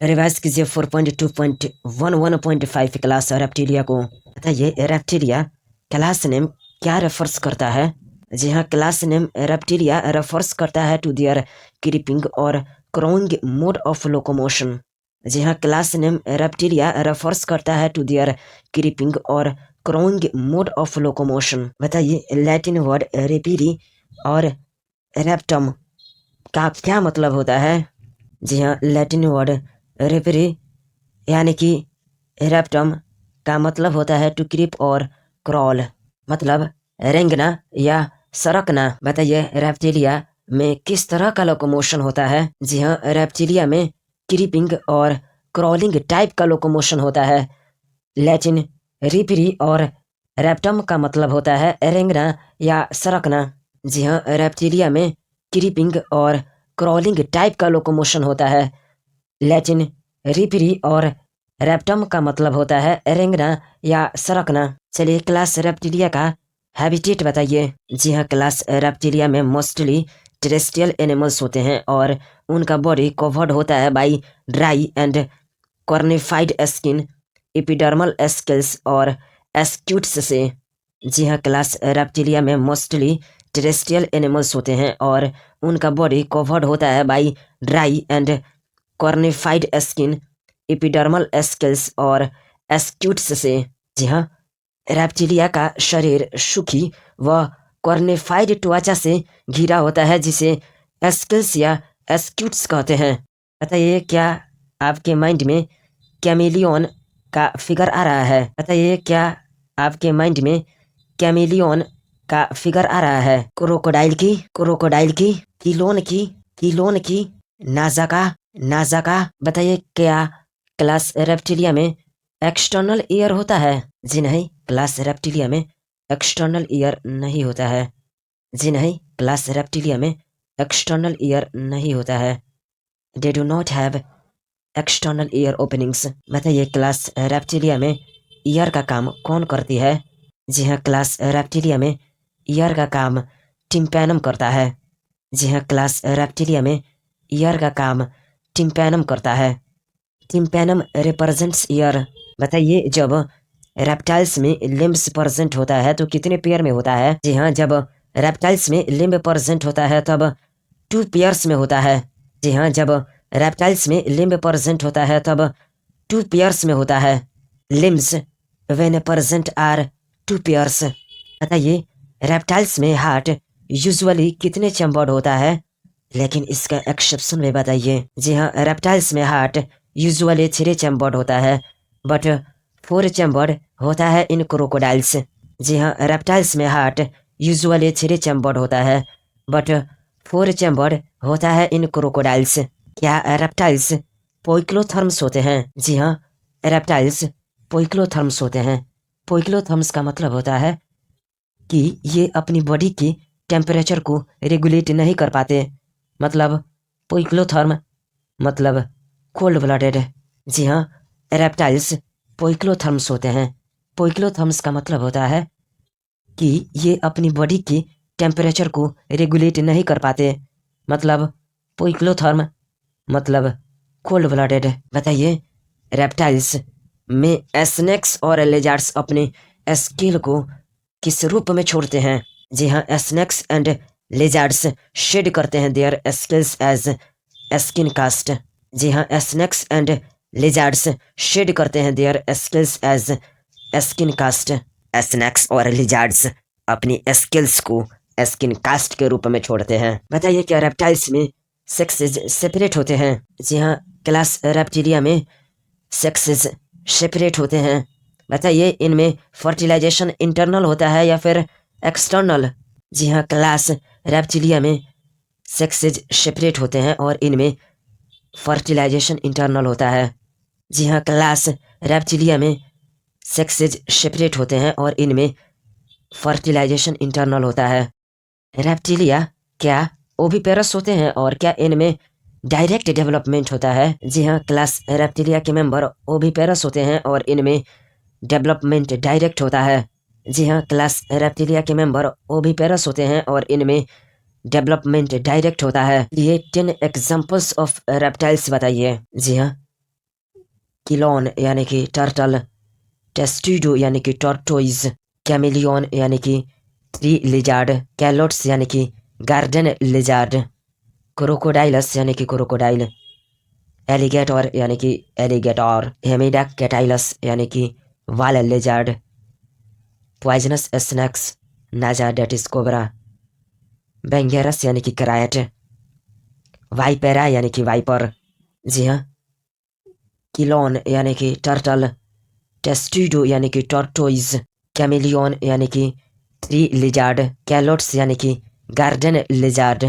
Revise कीजिए 4.2.11.5 class reptilia को। अतः ये रेप्टिलिया क्लास नेम क्या रेफर्स करता है? जी हाँ, क्लास नेम रेप्टिलिया रेफर्स करता है टू दियर क्रीपिंग और क्राउइंग मोड ऑफ लोकोमोशन। जी हाँ, क्लास नेम रेप्टिलिया रेफर्स करता है टू दियर क्रीपिंग और क्राउइंग मोड ऑफ लोकोमोशन। बताइए लैटिन वर्ड रेपिरी और रेप्टम का क्या मतलब होता है? जी हाँ, लैटिन वर्ड रेपिरी यानी कि रेप्टम का मतलब होता है टू क्रीप और क्रॉल, मतलब रेंगना या सरकना। बताइए रेप्टिलिया में किस तरह का लोकोमोशन होता है? जी हाँ, रेप्टिलिया में क्रीपिंग और क्रॉलिंग टाइप का लोकोमोशन होता है। लैटिन रिपरी और रेप्टम का मतलब होता है रेंगना या सरकना। जी हाँ, रेप्टिलिया में क्रीपिंग और क्रॉलिंग टाइप का लोकोमोशन होता है। लैटिन रिपरी और रेप्टम का मतलब होता है रेंगना या सरकना। चलिए क्लास रेप्टिलिया का हैबिटेट बताइए। जी हाँ, क्लास रेप्टिलिया में मोस्टली टेरेस्ट्रियल एनिमल्स होते हैं और उनका बॉडी कवर्ड होता है by dry and cornified skin, epidermal scales और एस्क्यूट्स से। जी हाँ, क्लास रेप्टिलिया में मोस्टली टेरेस्ट्रियल एनिमल्स होते हैं और उनका बॉडी कवर्ड होता है by dry and cornified skin, epidermal scales और एस्क्यूट्स से। जी हाँ, रेप्टिलिया का शरीर सूखी व कॉर्निफाइड त्वचा से घिरा होता है जिसे एस्केल्स या एस्क्यूट्स कहते हैं। बताइए क्या आपके माइंड में कैमिलियन का फिगर आ रहा है? बताइए क्या आपके माइंड में कैमिलियन का फिगर आ रहा है? क्रोकोडाइल की, किलोन की, नाजाका। बताइए क्या क्लास रेप्टिलिया में एक्सटर्नल ईयर होता है? जी नहीं, क्लास रेप्टिलिया में एक्सटर्नल ईयर नहीं होता है। जी नहीं, क्लास रेप्टिलिया में एक्सटर्नल ईयर नहीं होता है। They do not have external ear openings. बताइए क्लास रेप्टिलिया में ईयर का काम कौन करती है? जी हाँ, क्लास रेप्टिलिया में ईयर का काम टिम्पैनम करता है। जी हाँ, क्लास रेप्टिलिया में ईयर का काम टिम्पैनम करता है। Tympanum represents year. बताइए जब रेप्टाइल्स में लिम्ब्स प्रेजेंट होता है तो कितने पेयर में होता है? जी हाँ, जब रेप्टाइल्स में लिम्ब प्रेजेंट होता है तब 2 पेयर्स में होता है। जी हाँ, जब रेप्टाइल्स में लिम्ब प्रेजेंट होता है तब 2 पेयर्स में होता है। Limbs when present are 2 pairs. बताइए रेप्टाइल्स में हार्ट यूजुअली कितने चैम्बर्ड होता है? लेकिन इसका एक्सेप्शन में बताइए। जी हाँ, रेप्टाइल्स में हार्ट यूजुअली 3 चैम्बर्ड होता है बट 4 चैम्बर्ड होता है इन क्रोकोडाइल्स। जी हाँ, रेप्टाइल्स में हार्ट यूजुअली 3 चैम्बर्ड होता है बट 4 चैम्बर्ड होता है इन क्रोकोडाइल्स। क्या रेप्टाइल्स पोइक्लोथर्म्स होते हैं? जी हाँ, रेप्टाइल्स पोइक्लोथर्म्स होते हैं। पोइक्लोथर्म्स का मतलब होता है कि ये अपनी बॉडी की टेम्परेचर को रेगुलेट नहीं कर पाते, मतलब पोइक्लोथर्म मतलब कोल्ड ब्लडेड। जी हाँ, रेप्टाइल्स पोइक्लोथर्म्स होते हैं। पोइक्लोथर्म्स का मतलब होता है कि ये अपनी बॉडी की टेम्परेचर को रेगुलेट नहीं कर पाते, मतलब पोइक्लोथर्म मतलब कोल्ड ब्लडेड। बताइए रेप्टाइल्स में स्नेक्स और लेजार्ड्स अपने स्केल को किस रूप में छोड़ते हैं? जी हाँ, स्नेक्स एंड लेजार्ड्स शेड करते हैं their scales as skin cast. जी हाँ, स्नेक्स एंड लेजार्ड्स शेड करते हैं their scales as skin cast. Snakes और लेजार्ड्स अपनी स्केल्स को स्किन कास्ट के रूप में छोड़ते हैं। बताइए क्या रेप्टाइल्स में सेक्सेस सेपरेट होते हैं? जी हाँ, क्लास रेप्टिलिया में सेक्सेस सेपरेट होते हैं। बताइए इनमें फर्टिलाइजेशन इंटरनल होता है या फिर एक्सटर्नल? जी हाँ, क्लास रेप्टिलिया में सेक्सेस सेपरेट होते हैं और इनमें फर्टिलाइजेशन इंटरनल होता है। जी हाँ, क्लास रेप्टिलिया में सेक्सेस सेपरेट होते हैं और इनमें फर्टिलाइजेशन इंटरनल होता है। रेप्टिलिया क्या ओविपेरस होते हैं और क्या इनमें डायरेक्ट डेवलपमेंट होता है? जी हाँ, क्लास रेप्टिलिया के मेंबर ओविपेरस होते हैं और इनमें डेवलपमेंट डायरेक्ट होता है। जी हाँ, क्लास रेप्टिलिया के मेंबर ओविपेरस होते हैं और इनमें डेवलपमेंट डायरेक्ट होता है। ये 10 एग्जांपल्स ऑफ रेप्टाइल्स बताइए। जी हाँ, किलोन यानी कि टर्टल, टेस्टुडो यानी कि टॉर्टोइज, कैमिलियन यानी कि ट्री लिजार्ड, कैलोट्स यानी कि गार्डन लिजार्ड, क्रोकोडाइलस यानी कि क्रोकोडाइल, एलिगेटर यानी कि एलिगेटर, हेमिडाक्टाइलस यानी कि वाल लिजार्ड, पॉइजनस स्नेक्स, नाजा डेट इज कोबरा, बेंगेरस यानी कि करायट, वाइपेरा यानी कि वाइपर। जी हाँ, किलोन यानी कि टर्टल, टेस्टुडो यानी कि टॉर्टोइज, कैमिलियन यानी कि ट्री लिजार्ड, कैलोट्स यानी कि गार्डन लिजार्ड,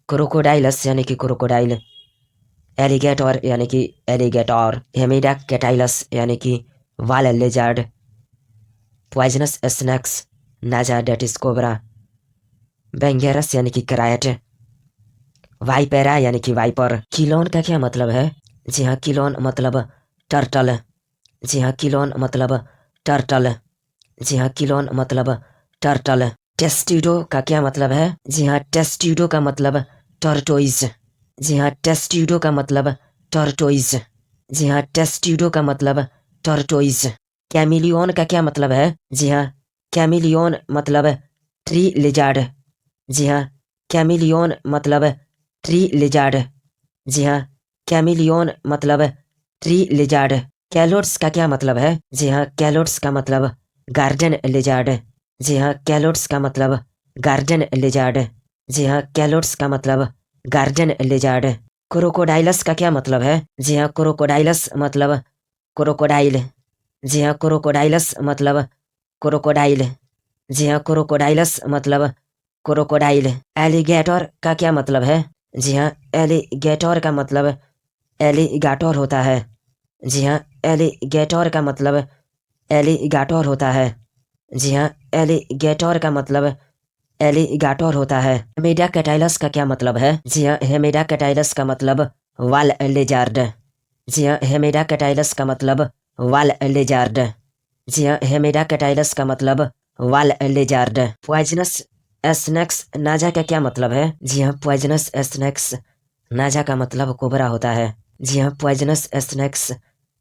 क्रोकोडाइलस यानी कि क्रोकोडाइल, एलिगेटर यानी कि एलिगेटर, हेमिडाक्टाइलस यानी कि वाल लिजार्ड, पॉइजनस स्नेक्स, नाजा डेट इज कोबरा, बेंगेरस यानी कि करायट, वाइपेरा यानी कि वाइपर। किलोन का क्या मतलब है? जी हाँ, किलोन मतलब टर्टल। जी हाँ, किलोन मतलब टर्टल। जी हाँ, किलोन मतलब टर्टल। टेस्टुडो का क्या मतलब है? जी हाँ, टेस्टुडो का मतलब टॉर्टोइज। जी हाँ, टेस्टुडो का मतलब टॉर्टोइज। जी हाँ, टेस्टुडो का मतलब टॉर्टोइज। कैमिलियन का क्या मतलब है? जी हाँ, कैमिलियन मतलब ट्री लिजार्ड। जी हाँ, कैमिलियन मतलब ट्री लिजार्ड। जी हाँ, कैमिलियन मतलब ट्री लिजार्ड। कैलोट्स का क्या मतलब है? जी हाँ, कैलोट्स का मतलब गार्डन लिजार्ड। जी हाँ, कैलोट्स का मतलब गार्डन लिजार्ड। जी हाँ, कैलोट्स का मतलब गार्डन लिजार्ड। क्रोकोडाइलस का क्या मतलब है? जी हाँ, क्रोकोडाइलस मतलब क्रोकोडाइल। जी हाँ, क्रोकोडाइलस मतलब क्रोकोडाइल। जी हाँ, क्रोकोडाइलस मतलब क्रोकोडाइल। एलिगेटर का क्या मतलब है? जी हाँ, एलिगेटर का मतलब एलिगाटर होता है। जी हाँ, एलिगेटर का मतलब एलिगाटर होता है। जी हाँ, एलिगेटर का मतलब एलिगाटर होता है। हेमिडाक्टाइलस का क्या मतलब है? जी हाँ, हेमिडाक्टाइलस का मतलब वाल लिजार्ड। जी हाँ, हेमिडाक्टाइलस का मतलब वाल लिजार्ड। जी हाँ, हेमिडाक्टाइलस का मतलब वाल लिजार्ड। पॉइजनस स्नेक्स नाजा का क्या मतलब है? जी हाँ, पॉइजनस स्नेक्स नाजा का मतलब कोबरा होता है। जी हाँ, पॉइजनस स्नेक्स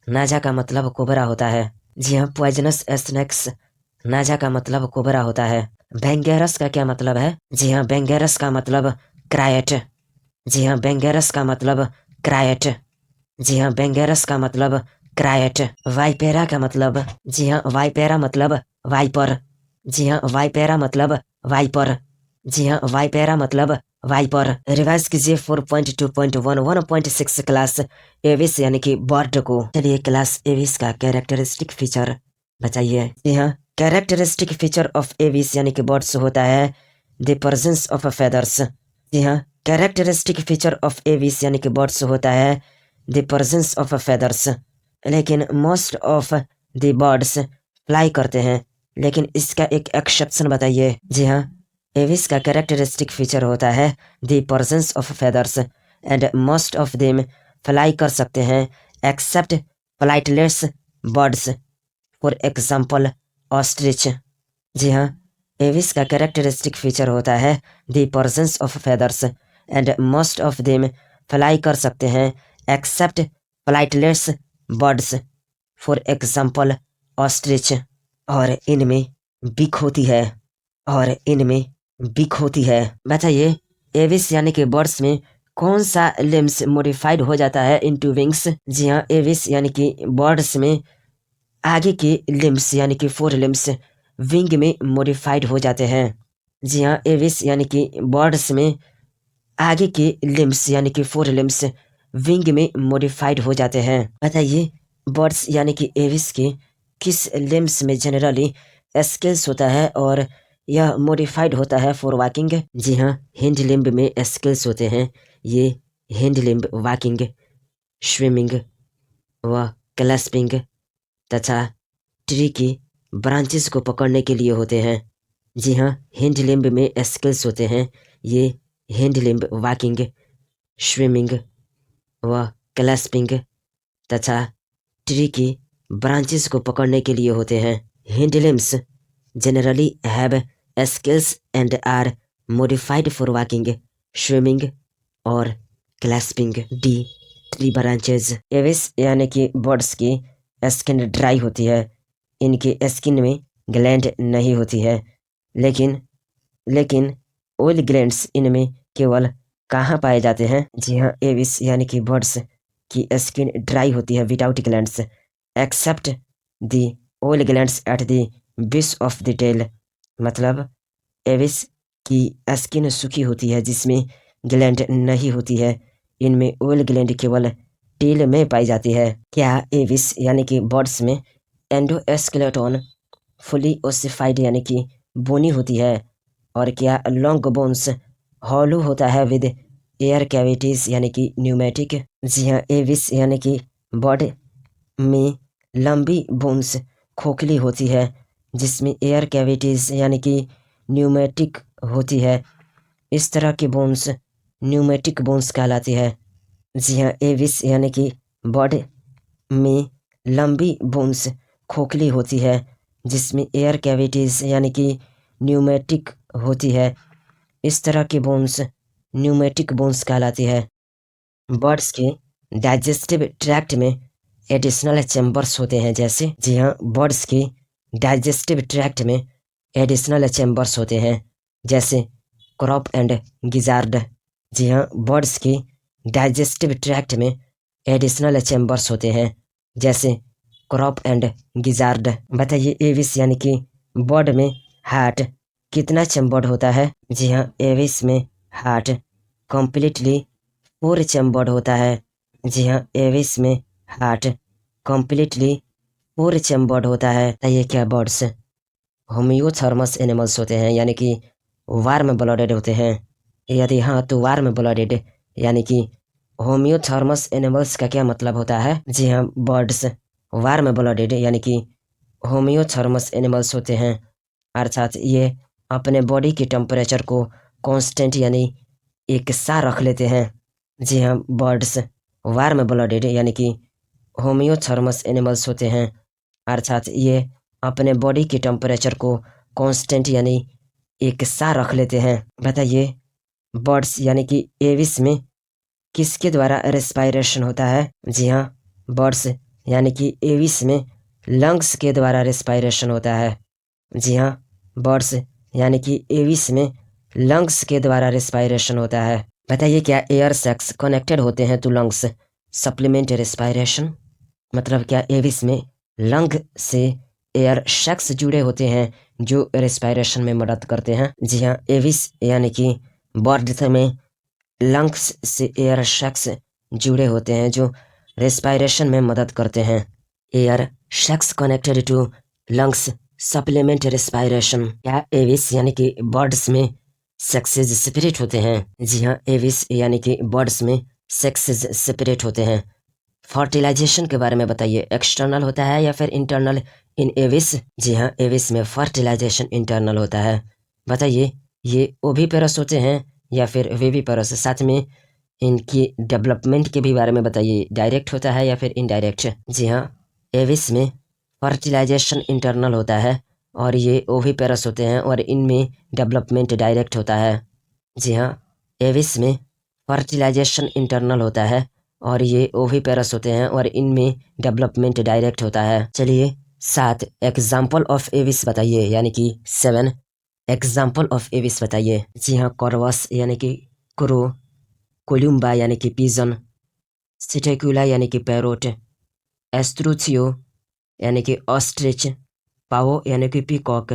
नाजा का मतलब कोबरा होता है। जी हाँ, पॉइजनस स्नेक्स नाजा का मतलब कोबरा होता है। बेंगेरस का क्या मतलब है? जी हाँ, बेंगेरस का मतलब क्रायट। जी हाँ, बेंगेरस का मतलब क्रायट। जी हाँ, बेंगेरस का मतलब क्रायट। वाइपेरा का मतलब जी हाँ, वाइपेरा मतलब वाइपर। जी हाँ, वाइपेरा मतलब वाइपर। जी हाँ, वाइपेरा मतलब वाइपर। रिवाइज कीजिए 4.2.1 1.6 क्लास एविस यानी कि बर्ड को। चलिए, क्लास एविस का कैरेक्टरिस्टिक फीचर बताइए। जी हाँ, कैरेक्टरिस्टिक फीचर ऑफ एविस यानी कि बर्ड्स होता है द प्रेजेंस ऑफ फेदर्स। जी हाँ, कैरेक्टरिस्टिक फीचर ऑफ एविस यानी कि बर्ड्स होता है द प्रेजेंस ऑफ फेदर्स। लेकिन most of the birds fly करते हैं, लेकिन इसका एक एक्सेप्शन बताइए। जी हाँ, एविस का कैरेक्टरिस्टिक फीचर होता है the presence of feathers and most of them fly कर सकते हैं except flightless birds, for example ostrich. जी हाँ, एविस का कैरेक्टरिस्टिक फीचर होता है the presence of feathers and most of them fly कर सकते हैं except flightless birds, for example ostrich. और इनमें बिक होती है। और इनमें बिक होती है। बताइए, एविस यानी कि बर्ड्स में कौन सा लिम्स मॉडिफाइड हो जाता है इनटू विंग्स? जी हाँ, एविस यानी कि बर्ड्स में आगे के लिम्स यानी कि 4 लिम्स विंग में मॉडिफाइड हो जाते हैं। जी हाँ, एविस यानी कि बर्ड्स में आगे के लिम्स यानी कि 4 लिम्स विंग में मॉडिफाइड हो जाते हैं। बताइए, बर्ड्स यानी कि एविस के किस लिम्स में जनरली स्किल्स होता है और यह मॉडिफाइड होता है फॉर वॉकिंग? जी हाँ, हिंड लिम्ब में स्किल्स होते हैं। ये हिंड लिम्ब वॉकिंग, स्विमिंग व क्लैस्पिंग तथा ट्री की ब्रांचेस को पकड़ने के लिए होते हैं। जी हाँ, हिंड लिम्ब में स्किल्स होते हैं। ये हिंड लिम्ब वॉकिंग, स्विमिंग व क्लैस्पिंग तथा ट्री की ब्रांचेस को पकड़ने के लिए होते हैं। Hind limbs generally have skills and are modified for walking, swimming or clasping. D. Tree branches. Aves यानी कि बर्ड्स की स्किन ड्राई होती है, इनकी स्किन में ग्लैंड नहीं होती है, लेकिन लेकिन ऑयल ग्लैंड्स इनमें केवल कहाँ पाए जाते हैं? जी हाँ, एविस यानी कि बर्ड्स की स्किन ड्राई होती है without glands except the oil glands at the base of the tail. मतलब एविस की स्किन सूखी होती है जिसमें ग्लैंड नहीं होती है, इनमें ऑयल ग्लैंड केवल टेल में पाई जाती है। क्या एविस यानी कि बर्ड्स में एंडोस्केलेटन फुली ओसिफाइड यानी कि बोनी होती है? और क्या लॉन्ग बोन्स हॉलो होता है विद एयर कैविटीज यानी कि न्यूमेटिक? जी हाँ, एविस यानी कि बर्ड में लंबी बोन्स खोखली होती है जिसमें एयर कैविटीज यानी कि न्यूमेटिक होती है। इस तरह की बोन्स न्यूमेटिक बोन्स कहलाती है। जी हाँ, एविस यानी कि बर्ड में लंबी बोन्स खोखली होती है जिसमें एयर कैविटीज यानी कि न्यूमेटिक होती है। इस तरह की बोन्स न्यूमेटिक बोन्स कहलाती है। बर्ड्स के डाइजेस्टिव ट्रैक्ट में एडिशनल चैम्बर्स होते हैं जैसे? जी हाँ, बर्ड्स के डाइजेस्टिव ट्रैक्ट में एडिशनल चैम्बर्स होते हैं जैसे क्रॉप एंड गिजार्ड। जी हाँ, बर्ड्स के डाइजेस्टिव ट्रैक्ट में एडिशनल चैम्बर्स होते हैं जैसे क्रॉप एंड गिजार्ड। बताइए, एविस यानी कि बर्ड में हार्ट कितना चैम्बर्ड होता है? जी हाँ, एविस में हार्ट कम्प्लीटली 4 चैम्बर्ड होता है। जी हाँ, एविस में हार्ट कम्प्लीटली 4 चैम्बर्ड होता है। बताइए, क्या बर्ड्स होम्योथर्मस एनिमल्स होते हैं यानी कि वार्म ब्लडेड होते हैं? यदि हाँ, तो वार्म ब्लडेड यानी कि होम्योथर्मस एनिमल्स का क्या मतलब होता है? जी हाँ, बर्ड्स वार्म ब्लडेड यानी कि होम्योथर्मस एनिमल्स होते हैं, अर्थात ये अपने बॉडी के टेम्परेचर को कांस्टेंट यानी एक सा रख लेते हैं। जी हाँ, बर्ड्स वार्म ब्लडेड यानी कि होम्योथर्मस एनिमल्स होते हैं, अर्थात ये अपने बॉडी के टेम्परेचर को कांस्टेंट यानी एक सा रख लेते हैं। बताइए, बर्ड्स यानी कि एविस में किसके द्वारा रेस्पायरेशन होता है? जी हाँ, बर्ड्स यानी कि एविस में लंग्स के द्वारा रेस्पायरेशन होता है। जी हाँ, बर्ड्स यानी कि एविस में लंग्स के द्वारा रेस्पायरेशन होता है। बताइए, क्या एयर सैक्स कनेक्टेड होते हैं टू लंग्स सप्लीमेंट रेस्पायरेशन? मतलब क्या एविस में लंग से एयर सैक्स जुड़े होते हैं जो रेस्पायरेशन में मदद करते हैं? जी हाँ, एविस यानी कि बर्ड्स में लंग्स से एयर सैक्स जुड़े होते हैं जो रेस्पायरेशन में मदद करते हैं। Air sacs connected to lungs supplement respiration. क्या एविस यानी कि बर्ड्स में सेक्सेस सेपरेट होते हैं? जी हाँ, एविस यानी कि बर्ड्स में सेक्सेस सेपरेट होते हैं। फर्टिलाइजेशन के बारे में बताइए, एक्सटर्नल होता है या फिर इंटरनल इन एविस? जी हाँ, एविस में फर्टिलाइजेशन इंटरनल होता है। बताइए, ये ओविपेरस होते हैं या फिर विविपेरस? साथ में इनकी डेवलपमेंट के भी बारे में बताइए, डायरेक्ट होता है या फिर इनडायरेक्ट? जी हाँ, एविस में फर्टिलाइजेशन इंटरनल होता है और ये ओविपेरस होते हैं और इनमें डेवलपमेंट डायरेक्ट होता है। जी हाँ, एविस में फर्टिलाइजेशन इंटरनल होता है और ये ओविपेरस होते हैं और इनमें डेवलपमेंट डायरेक्ट होता है। चलिए 7 एग्जाम्पल ऑफ एविस बताइए, यानी कि 7 एग्जाम्पल ऑफ एविस बताइए। जी हाँ, कॉर्वस यानी कि क्रो, कोलुम्बा यानी कि पिजन, सिटेक्युला यानी कि पैरोट, एस्ट्रुथियो यानी कि ऑस्ट्रिच, पावो यानी कि पीकॉक,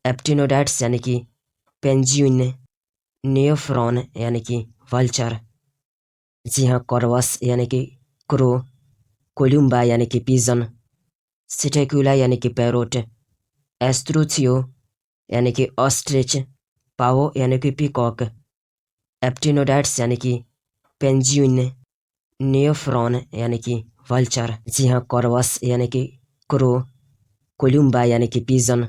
एप्टिनोडाइट्स यानी कि पेंजुइन, नियोफ्रॉन यानी कि वल्चर। जी हाँ, कॉर्वस यानी कि क्रो, कोलुम्बा यानी कि पिजन, सिटेक्युला यानी कि पैरोट, एस्ट्रुथियो यानी कि ऑस्ट्रिच, पावो यानी कि पीकॉक, एप्टिनोडाइट्स यानी कि पेंजुइन, नियोफ्रॉन यानी कि वल्चर। जी हाँ, कॉर्वस यानी कि क्रो, कोलुम्बा यानी कि पिजन,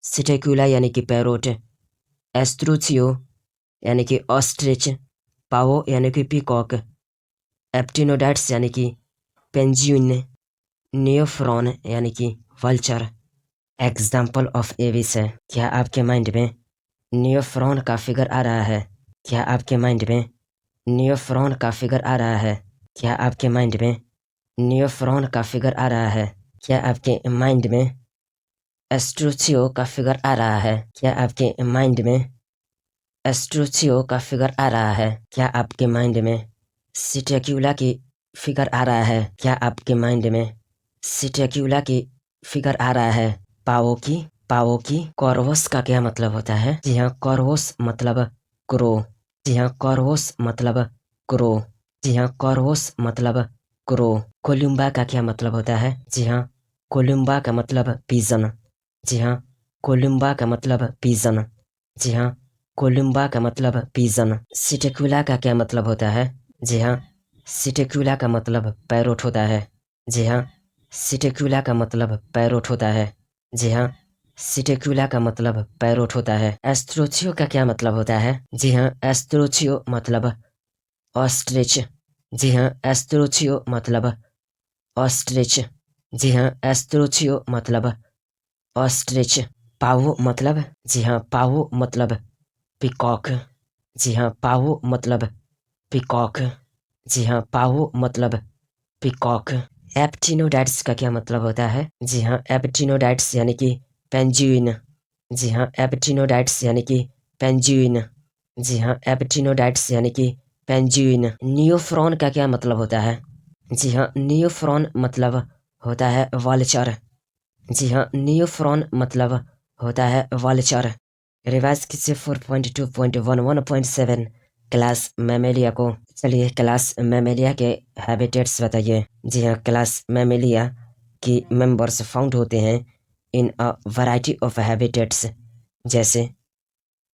सिटेक्युला यानी कि पैरोट, एस्ट्रुथियो यानी कि ऑस्ट्रिच, पावो यानी कि पीकॉक, एप्टिनोडाइट्स यानी कि पेंजुइन, नियोफ्रॉन यानी कि वल्चर। एग्जाम्पल ऑफ एविस है। क्या आपके माइंड में नियोफ्रॉन का फिगर आ रहा है? क्या आपके माइंड में नियोफ्रॉन का फिगर आ रहा है? क्या आपके माइंड में न्यूफ्रॉन का फिगर आ रहा है? क्या आपके माइंड में एस्ट्रोचियो का फिगर आ रहा है? क्या आपके माइंड में एस्ट्रोचियो का फिगर आ रहा है? क्या आपके माइंड में सिटेक्यूला की फिगर आ रहा है? क्या आपके माइंड में सिटेक्यूला की फिगर आ रहा है? पावो की कॉर्वस का क्या मतलब होता है? जी हाँ, कॉर्वस मतलब क्रो। जी हाँ, कॉर्वस मतलब क्रो। जी हाँ, कॉर्वस मतलब क्रो। कोलुम्बा का क्या मतलब होता है? जी हाँ, कोलुम्बा का मतलब पिजन। जी हाँ, कोलुम्बा का मतलब पिजन। जी हाँ, कोलुम्बा का मतलब पिजन। सिटेक्युला का क्या मतलब होता है? जी हाँ, सिटेक्युला का मतलब पैरोट होता है। जी हाँ, सिटेक्युला का मतलब पैरोट होता है। जी हाँ, सिटेक्युला का मतलब पैरोट होता है। एस्ट्रोचियो का क्या मतलब होता है? जी हाँ, एस्ट्रोचियो मतलब ऑस्ट्रिच। जी हाँ, एस्ट्रोचियो मतलब ऑस्ट्रिच। जी हाँ, एस्ट्रोचियो मतलब ऑस्ट्रिच। पावो मतलब, जी हाँ, पावो मतलब पिकॉक। जी हाँ, पावो मतलब पिकॉक। जी हाँ, पावो मतलब पिकॉक। एप्टिनोडाइट्स का क्या मतलब होता है? जी हाँ, एप्टिनोडाइट्स यानी कि पेंजुइन। जी हाँ, एप्टिनोडाइट्स यानी कि पेंजुइन। जी हाँ, एप्टिनोडाइट्स यानी कि पेंजुइन। नियोफ्रॉन का क्या मतलब होता है? जी हाँ, नियोफ्रॉन मतलब होता है वल्चर। जी हाँ, नियोफ्रॉन मतलब होता है वल्चर। रिवाइज कीजिए 4.2.11.7 क्लास मैमेलिया को। चलिए क्लास मैमेलिया के हैबिटेट्स बताइए। जी हाँ, क्लास मैमेलिया की मेंबर्स फाउंड होते हैं in a variety of habitats, जैसे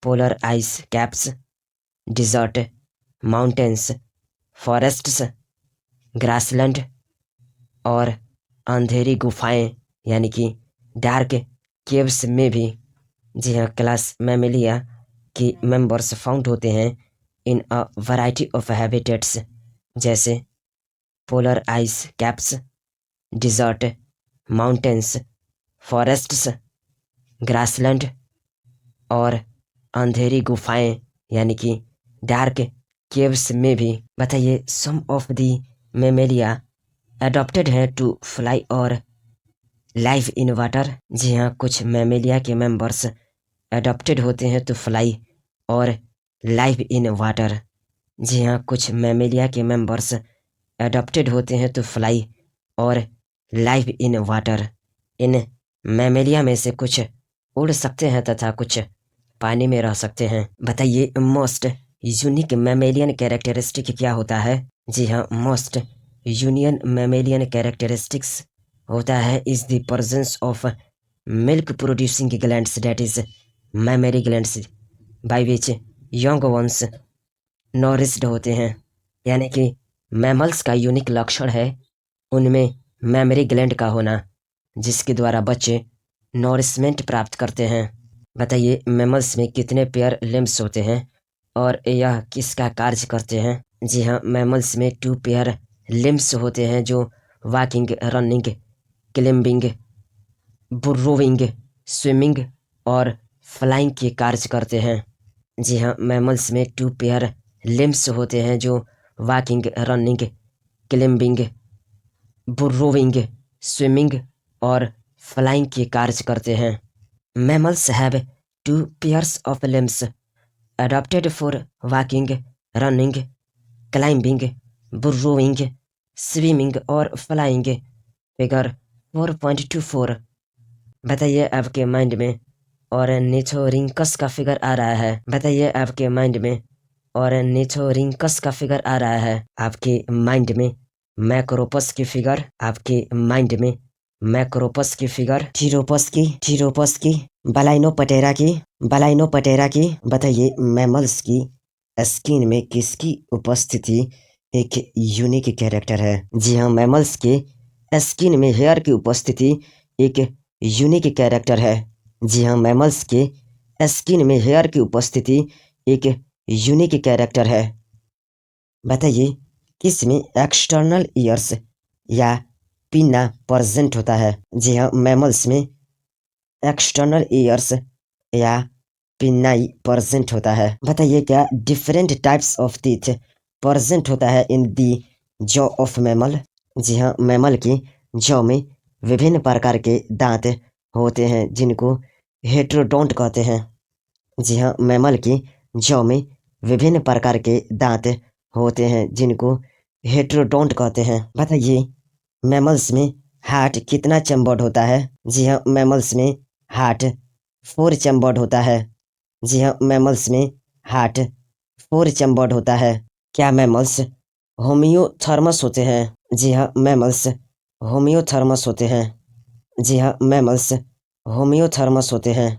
polar ice caps, desert, mountains, forests, grassland और अंधेरी गुफाएं यानी कि डार्क केव्स में भी। जी हाँ, क्लास मैमेलिया की मेंबर्स फाउंड होते हैं in a variety of habitats, जैसे polar ice caps, desert, mountains, forests, grassland और अंधेरी गुफाएं यानी कि डार्क केव्स में भी। बताइए, सम ऑफ दी मेमेलिया अडॉप्टेड है टू फ्लाई और लाइव इन वाटर। जी हाँ, कुछ मैमेलिया के मेंबर्स अडॉप्टेड होते हैं टू फ्लाई और लाइव इन वाटर। जी हाँ, कुछ मैमेलिया के मेंबर्स अडॉप्टेड होते हैं टू फ्लाई और live in water. In Mammalia में से कुछ उड़ सकते हैं तथा कुछ पानी में रह सकते हैं। बताइए, मोस्ट यूनिक मैमेलियन कैरेक्टरिस्टिक क्या होता है? जी हाँ, मोस्ट यूनियन मैमेलियन कैरेक्टरिस्टिक्स होता है is the presence of milk producing glands, that is mammary glands, by which young ones nourished होते हैं। यानी कि मैमल्स का यूनिक लक्षण है उनमें मैमरी ग्लैंड का होना, जिसके द्वारा बच्चे नॉरिशमेंट प्राप्त करते हैं। बताइए, मैमल्स में कितने पेयर लिम्स होते हैं और यह किसका कार्य करते हैं? जी हाँ, मैमल्स में 2 पेयर लिम्स होते हैं जो वॉकिंग, रनिंग, क्लिम्बिंग, बुर्रोविंग, स्विमिंग और फ्लाइंग के कार्य करते हैं। जी हाँ, मैमल्स में 2 पेयर लिम्स होते हैं जो वॉकिंग, रनिंग, क्लिम्बिंग, बुर्रोविंग, स्विमिंग और फ्लाइंग के कार्य करते हैं। Mammals have 2 pairs of limbs adapted for walking, running, climbing, burrowing, swimming और flying। फिगर 4.24। बताइए, आपके माइंड में ऑर्निथोरिंकस का फिगर आ रहा है। बताइए, आपके माइंड में ऑर्निथोरिंकस का फिगर आ रहा है। आपके माइंड में मैक्रोपस की फिगर, आपके माइंड में मैक्रोपस की फिगर, थीरोपस की, बलाइनोपटेरा की। बताइए, मैमल्स की स्किन में किसकी उपस्थिति एक यूनिक कैरेक्टर है? जी हाँ, मैमल्स के स्किन में हेयर की उपस्थिति एक यूनिक कैरेक्टर है। जी हाँ, मैमल्स के स्किन में हेयर की उपस्थिति एक यूनिक कैरेक्टर है। बताइए, किसमें एक्सटर्नल ईयर्स या पिन्ना प्रेजेंट होता है? जी हाँ, मैमल्स में एक्सटर्नल ईयर्स या पिन्नाई प्रेजेंट होता है। बताइए, क्या different types of teeth present होता है इन दी जॉ ऑफ मैमल। जी हाँ, मैमल की जॉ में विभिन्न प्रकार के दांत होते हैं जिनको हेट्रोडोंट कहते हैं। जी हाँ, मैमल की जॉ में विभिन्न प्रकार के दांत होते हैं जिनको हेट्रोडोंट कहते हैं। बताइए, मैमल्स में हार्ट कितना चैम्बर्ड होता है? जी हाँ, मैमल्स में हार्ट 4 चैम्बर्ड होता है। जी हाँ, मैमल्स में हार्ट 4 चैम्बर्ड होता है। क्या मैमल्स होमियोथर्मस होते हैं? जी हाँ, मैमल्स होमियोथर्मस होते हैं। जी हाँ, मैमल्स होमियोथर्मस होते हैं।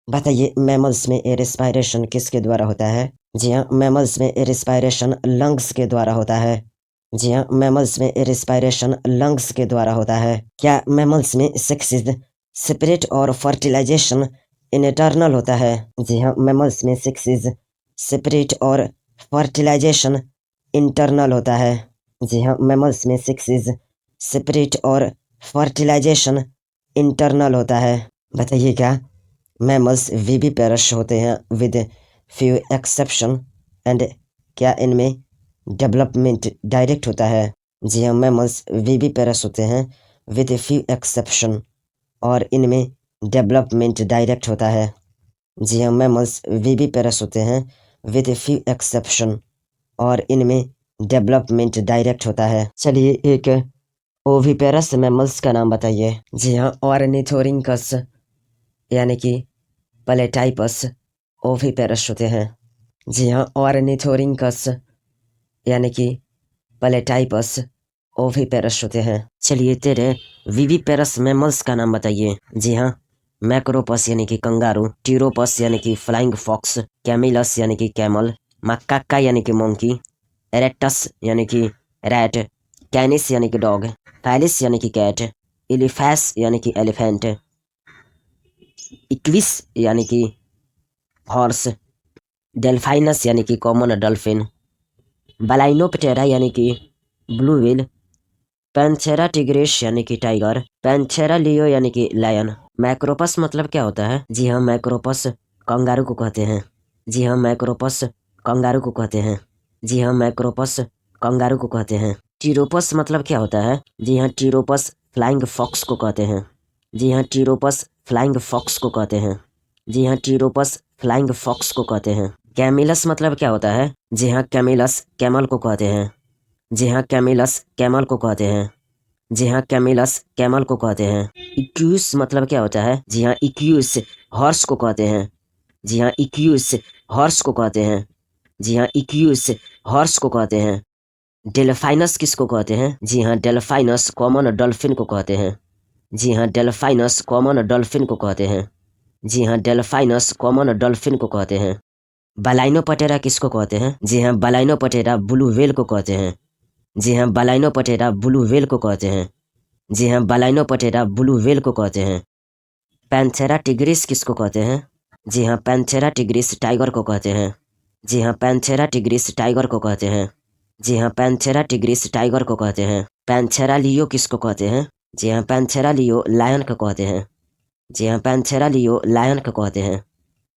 बताइए, मैमल्स में एयर रेस्पायरेशन किसके द्वारा होता है? जी हाँ, मैमल्स में एयर रेस्पायरेशन लंग्स के द्वारा होता है। जी हाँ, मैमल्स में एयर रेस्पायरेशन लंग्स के द्वारा होता है। क्या मैमल्स में सेक्सिस सेपरेट और फर्टिलाइजेशन इंटरनल होता है? जी हाँ, मैमल्स में सेक्सिस सेपरेट और फर्टिलाइजेशन इंटरनल होता है। जी हाँ, मैमल्स में सेक्सिस सेपरेट और फर्टिलाइजेशन इंटरनल होता है। बताइए, क्या मैमल्स विविपेरस होते हैं विद फ्यू एक्सेप्शन एंड क्या इनमें डेवलपमेंट डायरेक्ट होता है? जी हाँ, मैमल्स विविपेरस होते हैं विद फ्यू एक्सेप्शन और इनमें डेवलपमेंट डायरेक्ट होता है। जी हाँ, मैमल्स विविपेरस होते हैं विद फ्यू एक्सेप्शन और इनमें डेवलपमेंट डायरेक्ट होता है। चलिए, एक ओविपेरस मैमल्स का नाम बताइए। जी हाँ, ऑर्निथोरिंकस यानी कि प्लेटाइपस ओविपेरस होते हैं। जी हाँ, ऑर्निथोरिंकस यानी कि प्लेटाइपस ओविपेरस होते हैं। चलिए, तेरे विविपेरस मैमल्स का नाम बताइए। जी हाँ, मैक्रोपस यानी कि कंगारू, टीरोपस यानी कि फ्लाइंग फॉक्स, कैमिलस यानी कि कैमल, मकाका यानी कि मोंकी, एरेक्टस यानी कि रैट, कैनिस यानी कि डॉग, फैलिस यानी कि कैट, इलिफैस यानी कि एलिफेंट, इक्विस यानी कि हॉर्स, डेल्फाइनस यानी कि कॉमन डॉल्फिन, बलाइनोप्टेरा यानी कि ब्लू व्हेल, पैंथेरा टिग्रिस यानी कि टाइगर, पैंथेरा लियो यानी कि लायन। मैक्रोपस मतलब क्या होता है? जी हाँ, मैक्रोपस कंगारू को कहते हैं। जी हाँ, मैक्रोपस कंगारू को कहते हैं। जी हाँ, मैक्रोपस कंगारू को कहते हैं। टीरोपस मतलब क्या होता है? जी हाँ, टीरोपस फ्लाइंग फॉक्स को कहते हैं। जी हाँ, टीरोपस फ्लाइंग फॉक्स को कहते हैं। जी हाँ, टीरोपस फ्लाइंग फॉक्स को कहते हैं। कैमिलस मतलब क्या होता है? जी हाँ, कैमिलस कैमल को कहते हैं। जी हाँ, कैमिलस कैमल को कहते हैं। जी हाँ, कैमिलस कैमल को कहते हैं। इक्यूस मतलब क्या होता है? जी हाँ, इक्यूस हॉर्स को कहते हैं। जी हाँ, इक्यूस हॉर्स को कहते हैं। जी हाँ, इक्यूस हॉर्स को कहते हैं। डेल्फाइनस किसको कहते हैं? जी हाँ, डेल्फाइनस कॉमन डॉल्फिन को कहते हैं। जी हाँ, डेल्फाइनस कॉमन डॉल्फिन को कहते हैं। जी हाँ, डेल्फाइनस कॉमन डॉल्फिन को कहते हैं। बलाइनोपटेरा किसको कहते हैं? जी हाँ, बलाइनोपटेरा ब्लू व्हेल को कहते हैं। जी हाँ, बलाइनोपटेरा ब्लू व्हेल को कहते हैं। जी हाँ, बलाइनोपटेरा ब्लू व्हेल को कहते हैं। पैंथेरा टिग्रिस किसको कहते हैं? जी हाँ, पैंथेरा टिग्रिस टाइगर को कहते हैं। जी हाँ, पैंथेरा टिग्रिस टाइगर को कहते हैं। जी हाँ, पैंथेरा टिग्रिस टाइगर को कहते हैं। पैंथेरा लियो किसको कहते हैं? जी हाँ, पैंथेरा लियो लायन को कहते हैं। जी हाँ, पैंथेरा लियो लायन को कहते हैं।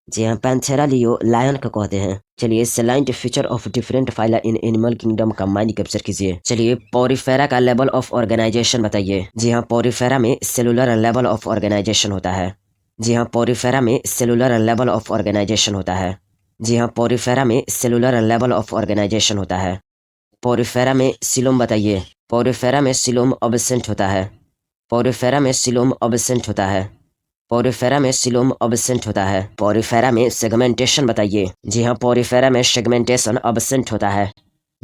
जी हाँ, पैंथेरा लियो लायन को कहते हैं। चलिए, salient feature of different phyla in animal kingdom का माइंड कैप्चर कीजिए। चलिए, पोरिफेरा का लेवल ऑफ ऑर्गेनाइजेशन बताइए। जी हाँ, पोरिफेरा में सेलुलर लेवल ऑफ ऑर्गेनाइजेशन होता है। जी हाँ, पोरिफेरा में सेलुलर लेवल ऑफ ऑर्गेनाइजेशन होता है। जी हाँ, पोरिफेरा में सेलुलर लेवल ऑफ ऑर्गेनाइजेशन होता है। पोरिफेरा में सिलोम बताइए। पोरिफेरा में सिलोम अब्सेंट होता है। पोरिफेरा में सिलोम अब्सेंट होता है। पोरिफेरा में सिलोम अब्सेंट होता है। पोरिफेरा में सेगमेंटेशन बताइए। जी हाँ, पोरिफेरा में सेगमेंटेशन अब्सेंट होता है।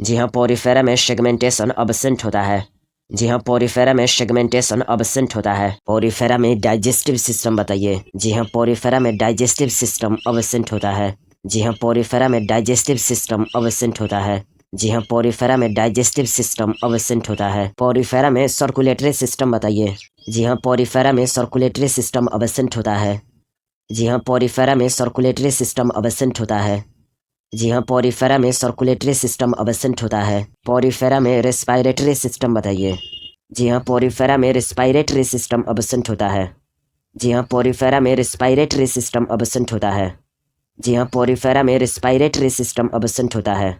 जी हाँ, पोरिफेरा में सेगमेंटेशन अब्सेंट होता है। जी हाँ, पोरिफेरा में सेगमेंटेशन अब्सेंट होता है। पोरिफेरा में डाइजेस्टिव सिस्टम बताइए। जी हाँ, पोरिफेरा में डाइजेस्टिव सिस्टम अब्सेंट होता है। जी हाँ, पोरिफेरा में डाइजेस्टिव सिस्टम अब्सेंट होता है। जी हाँ, पोरिफेरा में डाइजेस्टिव सिस्टम अब्सेंट होता है। पोरिफेरा में सर्कुलेटरी सिस्टम बताइए। जी हाँ, पोरिफेरा में सर्कुलेटरी सिस्टम अब्सेंट होता है। जी हाँ, पोरिफेरा में सर्कुलेटरी सिस्टम अब्सेंट होता है। जी हाँ, पोरिफेरा में सर्कुलेटरी सिस्टम अब्सेंट होता है। पोरिफेरा में रेस्पायरेटरी सिस्टम बताइए। जी हाँ, पोरिफेरा में रेस्पायरेटरी सिस्टम अब्सेंट होता है। जी हाँ, पोरिफेरा में रेस्पायरेटरी सिस्टम अब्सेंट होता है। जी हाँ, पोरिफेरा में रेस्पायरेटरी सिस्टम अब्सेंट होता है।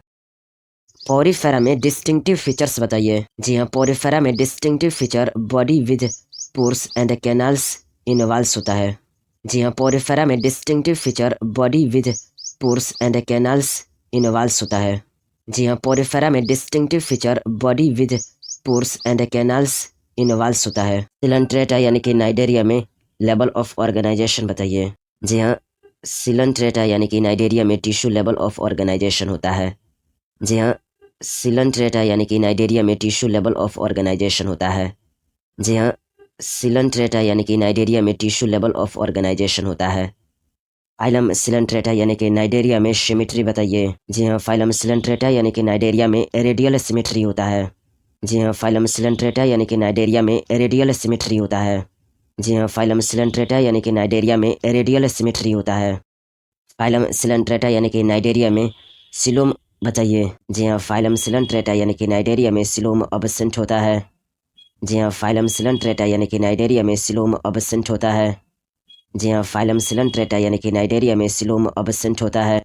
पोरिफेरा में डिस्टिंक्टिव फीचर्स बताइए। जी हाँ, पोरिफेरा में distinctive feature body with pores and canals involve होता है। जी हाँ, पोरिफेरा में distinctive feature body with pores and canals involve होता है। जी हाँ, पोरिफेरा में distinctive feature body with pores and canals involve होता है। सिलेंट्रेटा यानी कि नाइडेरिया में लेवल ऑफ ऑर्गेनाइजेशन बताइए। जी हाँ, सिलेंट्रेटा यानी कि नाइडेरिया में टिश्यू लेवल ऑफ ऑर्गेनाइजेशन होता है। जी हाँ, सिलेंट्रेटा यानी कि नाइडेरिया में टिश्यू लेवल ऑफ ऑर्गेनाइजेशन होता है। जी हाँ, सिलेंट्रेटा यानी कि नाइडेरिया में टिश्यू लेवल ऑफ ऑर्गेनाइजेशन होता है। फाइलम सिलेंट्रेटा यानी कि नाइडेरिया में सिमेट्री बताइए। जी हाँ, फाइलम सिलेंट्रेटा यानी कि नाइडेरिया में रेडियल सिमेट्री होता है। जी हाँ, फाइलम सिलेंट्रेटा यानी कि नाइडेरिया में रेडियल सिमेट्री होता है। जी हाँ, फाइलम सिलेंट्रेटा यानी कि नाइडेरिया में रेडियल सिमेट्री होता है। फाइलम सिलेंट्रेटा यानी कि नाइडेरिया में सिलोम बताइए। जी हाँ, फाइलम सिलेंट्रेटा यानी कि नाइडेरिया में सिलोम अबसेंट होता है। जी हाँ, फाइलम सिलेंट्रेटा यानी कि नाइडेरिया में सिलोम अबसेंट होता है। जी हाँ, फाइलम सिलेंट्रेटा यानी कि नाइडेरिया में सिलोम अबसेंट होता है।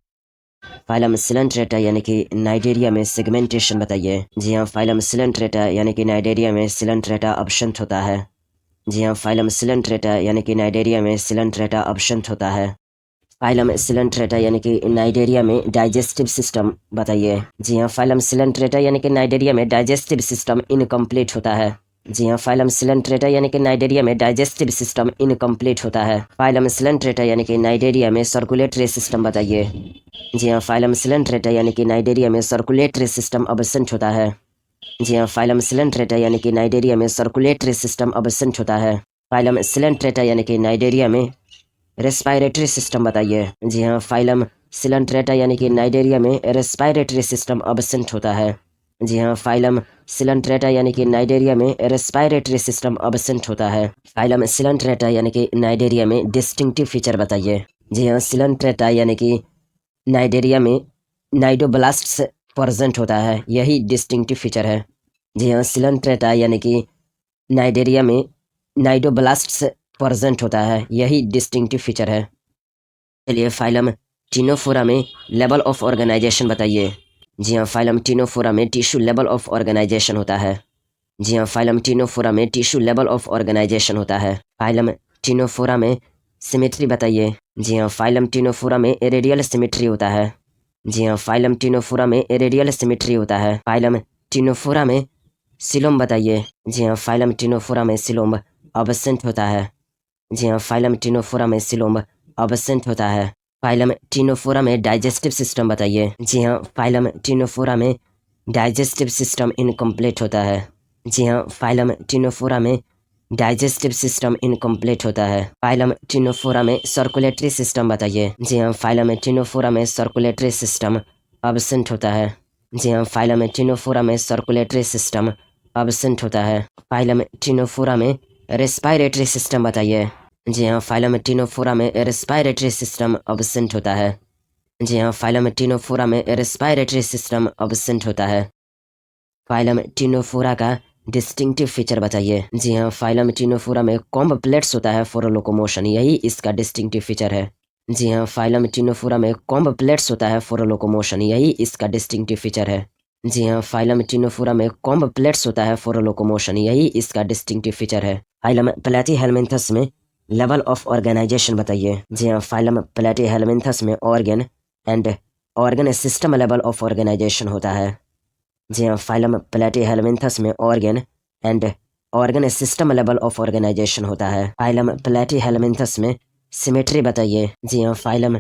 फाइलम सिलेंट्रेटा यानी कि नाइडेरिया में सेगमेंटेशन बताइए। जी हाँ, फाइलम सिलेंट्रेटा यानी कि नाइडेरिया में सिलेंट्रेटा अबसेंट होता है। जी हाँ, फाइलम सिलेंट्रेटा यानी कि नाइडेरिया में सिलेंट्रेटा अबसेंट होता है। फाइलम सिलेंट्रेटा यानी कि नाइडेरिया में डाइजेस्टिव सिस्टम बताइए। जी हाँ, फाइलम सिलेंट्रेटा यानी कि नाइडेरिया में डाइजेस्टिव सिस्टम इनकम्प्लीट होता है। जी हाँ, फाइलम सिलेंट्रेटा यानी कि नाइडेरिया में डाइजेस्टिव सिस्टम इनकम्प्लीट होता है। फाइलम सिलेंट्रेटा यानी कि नाइडेरिया में सर्कुलेटरी सिस्टम बताइए। जी हाँ, फाइलम सिलेंट्रेटा यानी कि नाइडेरिया में सर्कुलेटरी सिस्टम अबसेंट होता है। जी हाँ, फाइलम सिलेंट्रेटा यानी कि नाइडेरिया में सर्कुलेटरी सिस्टम अबसेंट होता है। फाइलम सिलेंट्रेटा यानी कि नाइडेरिया में रेस्पायरेटरी सिस्टम बताइए। जी हाँ, फाइलम सिलेंट्रेटा यानी कि नाइडेरिया में रेस्पायरेटरी सिस्टम अबसेंट होता है। जी हाँ, फाइलम सिलेंट्रेटा यानी कि नाइडेरिया में रेस्पायरेटरी सिस्टम अबसेंट होता है। फाइलम सिलेंट्रेटा यानी कि नाइडेरिया में डिस्टिंक्टिव फीचर बताइए। जी हाँ, सिलेंट्रेटा यानी कि नाइडेरिया में नाइडोब्लास्ट्स प्रेजेंट होता है, यही डिस्टिंक्टिव फीचर है। जी हाँ, सिलेंट्रेटा यानी कि नाइडेरिया में नाइडोब्लास्ट्स प्रेजेंट होता है, यही डिस्टिंक्टिव फीचर है। चलिए, फाइलम टिनोफोरा में लेवल ऑफ ऑर्गेनाइजेशन बताइए। जी हाँ, फाइलम टिनोफोरा में टिश्यू लेवल ऑफ ऑर्गेनाइजेशन होता है। जी हाँ, फाइलम टिनोफोरा में टिश्यू लेवल ऑफ ऑर्गेनाइजेशन होता है। फाइलम टिनोफोरा में सिमेट्री बताइए। जी हाँ, फाइलम टिनोफोरा में रेडियल सिमेट्री होता है। जी हाँ, फाइलम टिनोफोरा में रेडियल सिमेट्री होता है। फाइलम टिनोफोरा में सिलोम बताइए। जी हाँ, फाइलम टिनोफोरा में सिलोम अबसेंट होता है। जी हाँ, फाइलम टिनोफोरा में सिलोम अबसेंट होता है। फाइलम टिनोफोरा में डाइजेस्टिव सिस्टम बताइए। जी हाँ, फाइलम टिनोफोरा में डाइजेस्टिव सिस्टम इनकम्प्लीट होता है। जी हाँ, फाइलम टिनोफोरा में डाइजेस्टिव सिस्टम इनकम्प्लीट होता है। फाइलम टिनोफोरा में सर्कुलेटरी सिस्टम बताइए। जी हाँ, फाइलम टिनोफोरा में सर्कुलेटरी सिस्टम अबसेंट होता है। जी हाँ, फाइलम टिनोफोरा में सर्कुलेटरी सिस्टम अबसेंट होता है। फाइलम टिनोफोरा में रेस्पायरेटरी सिस्टम बताइए। जी हाँ, फाइलम टिनोफोरा में रेस्पायरेटरी सिस्टम अबसेंट होता है। जी हाँ, फाइलम टिनोफोरा में रेस्पायरेटरी सिस्टम अबसेंट होता है। फाइलम टिनोफोरा का डिस्टिंक्टिव फीचर बताइए। जी हाँ, फाइलम टिनोफोरा में कॉम्ब प्लेट्स होता है फॉर लोकोमोशन, यही इसका डिस्टिंक्टिव फीचर है। जी हाँ, फाइलम टिनोफोरा में कॉम्ब प्लेट्स होता है फॉर लोकोमोशन, यही इसका डिस्टिंक्टिव फीचर है। जी हाँ, फाइलम टिनोफोरा में कॉम्ब प्लेट्स होता है फॉर लोकोमोशन, यही इसका डिस्टिंक्टिव फीचर है। फाइलम प्लेटीहेलमिन्थस में लेवल ऑफ ऑर्गेनाइजेशन बताइए। जी हाँ, फाइलम प्लेटीहेलमिन्थस में organ and organ system level of organisation होता है। जी हाँ, फाइलम प्लेटीहेलमिन्थस में organ and organ system level of organisation होता है। फाइलम प्लेटीहेलमिन्थस में सिमेट्री बताइए। जी हाँ, फाइलम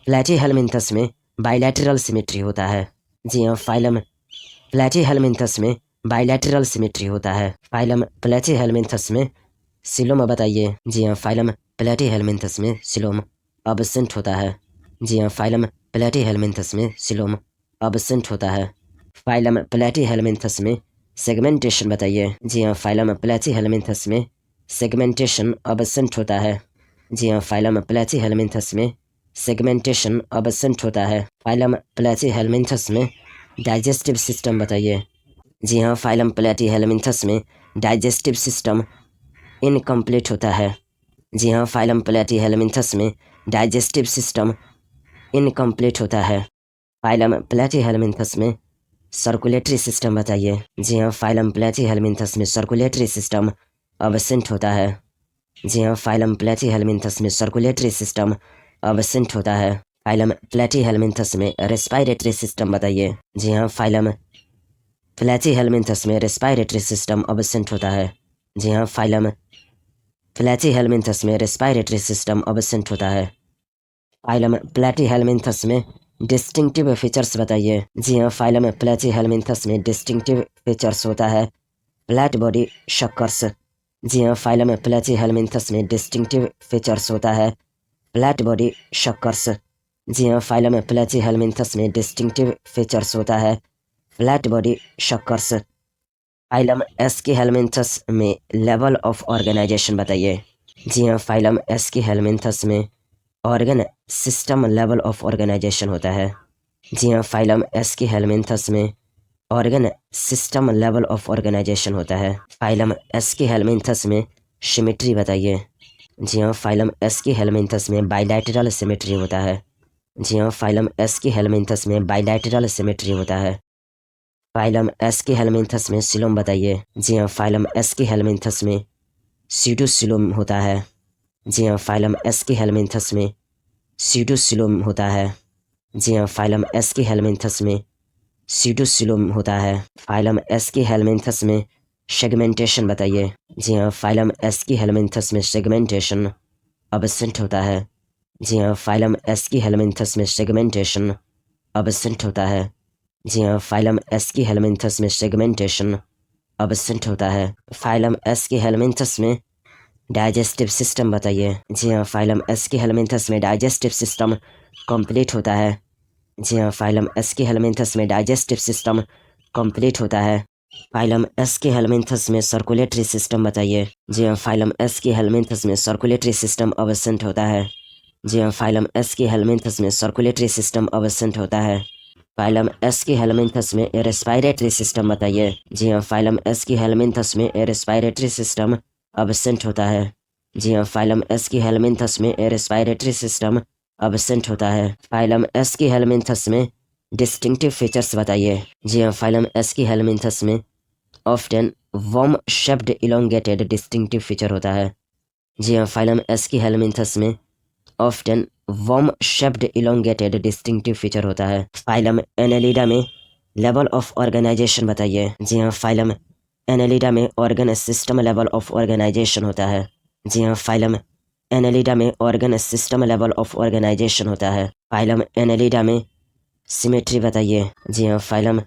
प्लेटीहेलमिन्थस में बाइलैटरल सिमेट्री होता है। जी हाँ, फाइलम प्लेटीहेलमिन्थस में बाइलैटरल सिमेट्री होता है। फाइलम प्लेटीहेलमिन्थस में सिलोम बताइए। जी हाँ, फाइलम प्लेटीहेलमिन्थस में सिलोम अबसेंट होता है। जी हाँ, फाइलम प्लेटीहेलमिन्थस में सिलोम अबसेंट होता है। फाइलम प्लेटीहेलमिन्थस में सेगमेंटेशन बताइए। जी हाँ, फाइलम प्लेटीहेलमिन्थस में सेगमेंटेशन अबसेंट होता है। जी हाँ, फाइलम प्लेटीहेलमिन्थस में सेगमेंटेशन अबसेंट होता है। फाइलम प्लेटीहेलमिन्थस में डाइजेस्टिव सिस्टम बताइए। जी हाँ, फाइलम प्लेटीहेलमिन्थस में डाइजेस्टिव सिस्टम इनकम्प्लीट होता है। जी हाँ, फाइलम प्लेटीहेलमिन्थस में डाइजेस्टिव सिस्टम इनकम्प्लीट होता है। फाइलम प्लेटीहेलमिन्थस में सर्कुलेटरी सिस्टम बताइए। जी हाँ, फाइलम प्लेटीहेल्मिन्थस में सर्कुलेटरी सिस्टम अब्सेंट होता है। जी हाँ, फाइलम प्लेटीहेल्मिन्थस में सर्कुलेटरी सिस्टम अब्सेंट होता है। फाइलम प्लेटीहेल्मिन्थस में रेस्पिरेटरी सिस्टम बताइए। जी हाँ, फाइलम प्लेटीहेल्मिन्थस में रेस्पिरेटरी सिस्टम अब्सेंट होता है। जी हाँ, फाइलम प्लेटीहेल्मिन्थस में रेस्पिरेटरी सिस्टम अब्सेंट होता है। फाइलम प्लेटीहेल्मिन्थस में डिस्टिंक्टिव फीचर्स बताइए। जी हाँ, फाइलम प्लेटीहेल्मिन्थस में डिस्टिंक्टिव फीचर्स होता है फ्लैट बॉडी शक्कर्स। जी हाँ, फाइलम प्लेटीहेल्मिन्थस में डिस्टिंक्टिव फीचर्स होता है फ्लैट बॉडी शक्कर्स। जी हाँ, फाइलम प्लेटीहेल्मिन्थस में डिस्टिंक्टिव फीचर्स होता है फ्लैट बॉडी शक्कर्स। फाइलम एस्कीहेल्मिन्थस में लेवल ऑफ ऑर्गेनाइजेशन बताइए। जी हाँ, फाइलम एस्कीहेल्मिन्थस में organ system level of organisation होता है। जी हाँ, फाइलम एस्कीहेल्मिन्थस में organ system level of organisation होता है। फाइलम एस्कीहेल्मिन्थस में सिमेट्री बताइए। जी हाँ, फाइलम एस्कीहेल्मिन्थस में बाइलैटरल सिमेट्री होता है। जी हाँ, फाइलम एस्कीहेल्मिन्थस में बाइलैटरल सिमेट्री होता है। फाइलम एस्कीहेल्मिन्थस में सिलोम बताइए। जी हाँ, फाइलम एस्कीहेल्मिन्थस में सीडोसिलोम होता है। जी हाँ, फाइलम एस्कीहेल्मिन्थस में सीडोसिलोम होता है। जी हाँ, फाइलम एस्कीहेल्मिन्थस में सीडोसिलोम होता है। फाइलम एस्कीहेल्मिन्थस में सेगमेंटेशन बताइए। जी हाँ, फाइलम एस्कीहेल्मिन्थस में सेगमेंटेशन अब्सेंट होता है। जी हाँ, फाइलम एस्कीहेल्मिन्थस में सेगमेंटेशन अब्सेंट होता है। जी हाँ, फाइलम एस्कीहेल्मिन्थस में सेगमेंटेशन अब्सेंट होता है। फाइलम एस्कीहेल्मिन्थस में डाइजेस्टिव सिस्टम बताइए। जी हाँ, फाइलम एस्कीहेल्मिन्थस में डाइजेस्टिव सिस्टम कंप्लीट होता है। जी हाँ, फाइलम एस्कीहेल्मिन्थस में डाइजेस्टिव सिस्टम कंप्लीट होता है। फाइलम एस्कीहेल्मिन्थस में सर्कुलेटरी सिस्टम बताइए। जी हाँ, फाइलम एस्कीहेल्मिन्थस में सर्कुलेटरी सिस्टम अब्सेंट होता है। जी हाँ, फाइलम एस्कीहेल्मिन्थस में सर्कुलेटरी सिस्टम अब्सेंट होता है। फाइलम एस्कीहेल्मिन्थस में रेस्पिरेटरी सिस्टम बताइए। जी हाँ, फाइलम एस्कीहेल्मिन्थस में रेस्पिरेटरी सिस्टम अब्सेंट होता है। जी हाँ, फाइलम एस्कीहेल्मिन्थस में रेस्पिरेटरी सिस्टम अब्सेंट होता है। फाइलम एस्कीहेल्मिन्थस में डिस्टिंक्टिव फीचर्स बताइए। जी हाँ, फाइलम एस्कीहेल्मिन्थस में often worm shaped elongated distinctive feature होता है। जी हाँ, फाइलम एस्कीहेल्मिन्थस में often worm shaped elongated distinctive feature होता है। फाइलम एनेलिडा में लेवल ऑफ ऑर्गेनाइजेशन बताइए। जी हाँ, फाइलम एनेलिडा में organ system level of organisation होता है। जी हाँ, फाइलम एनेलिडा में organ system level of organisation होता है। फाइलम एनेलिडा में सिमेट्री बताइए। जी हाँ, फाइलम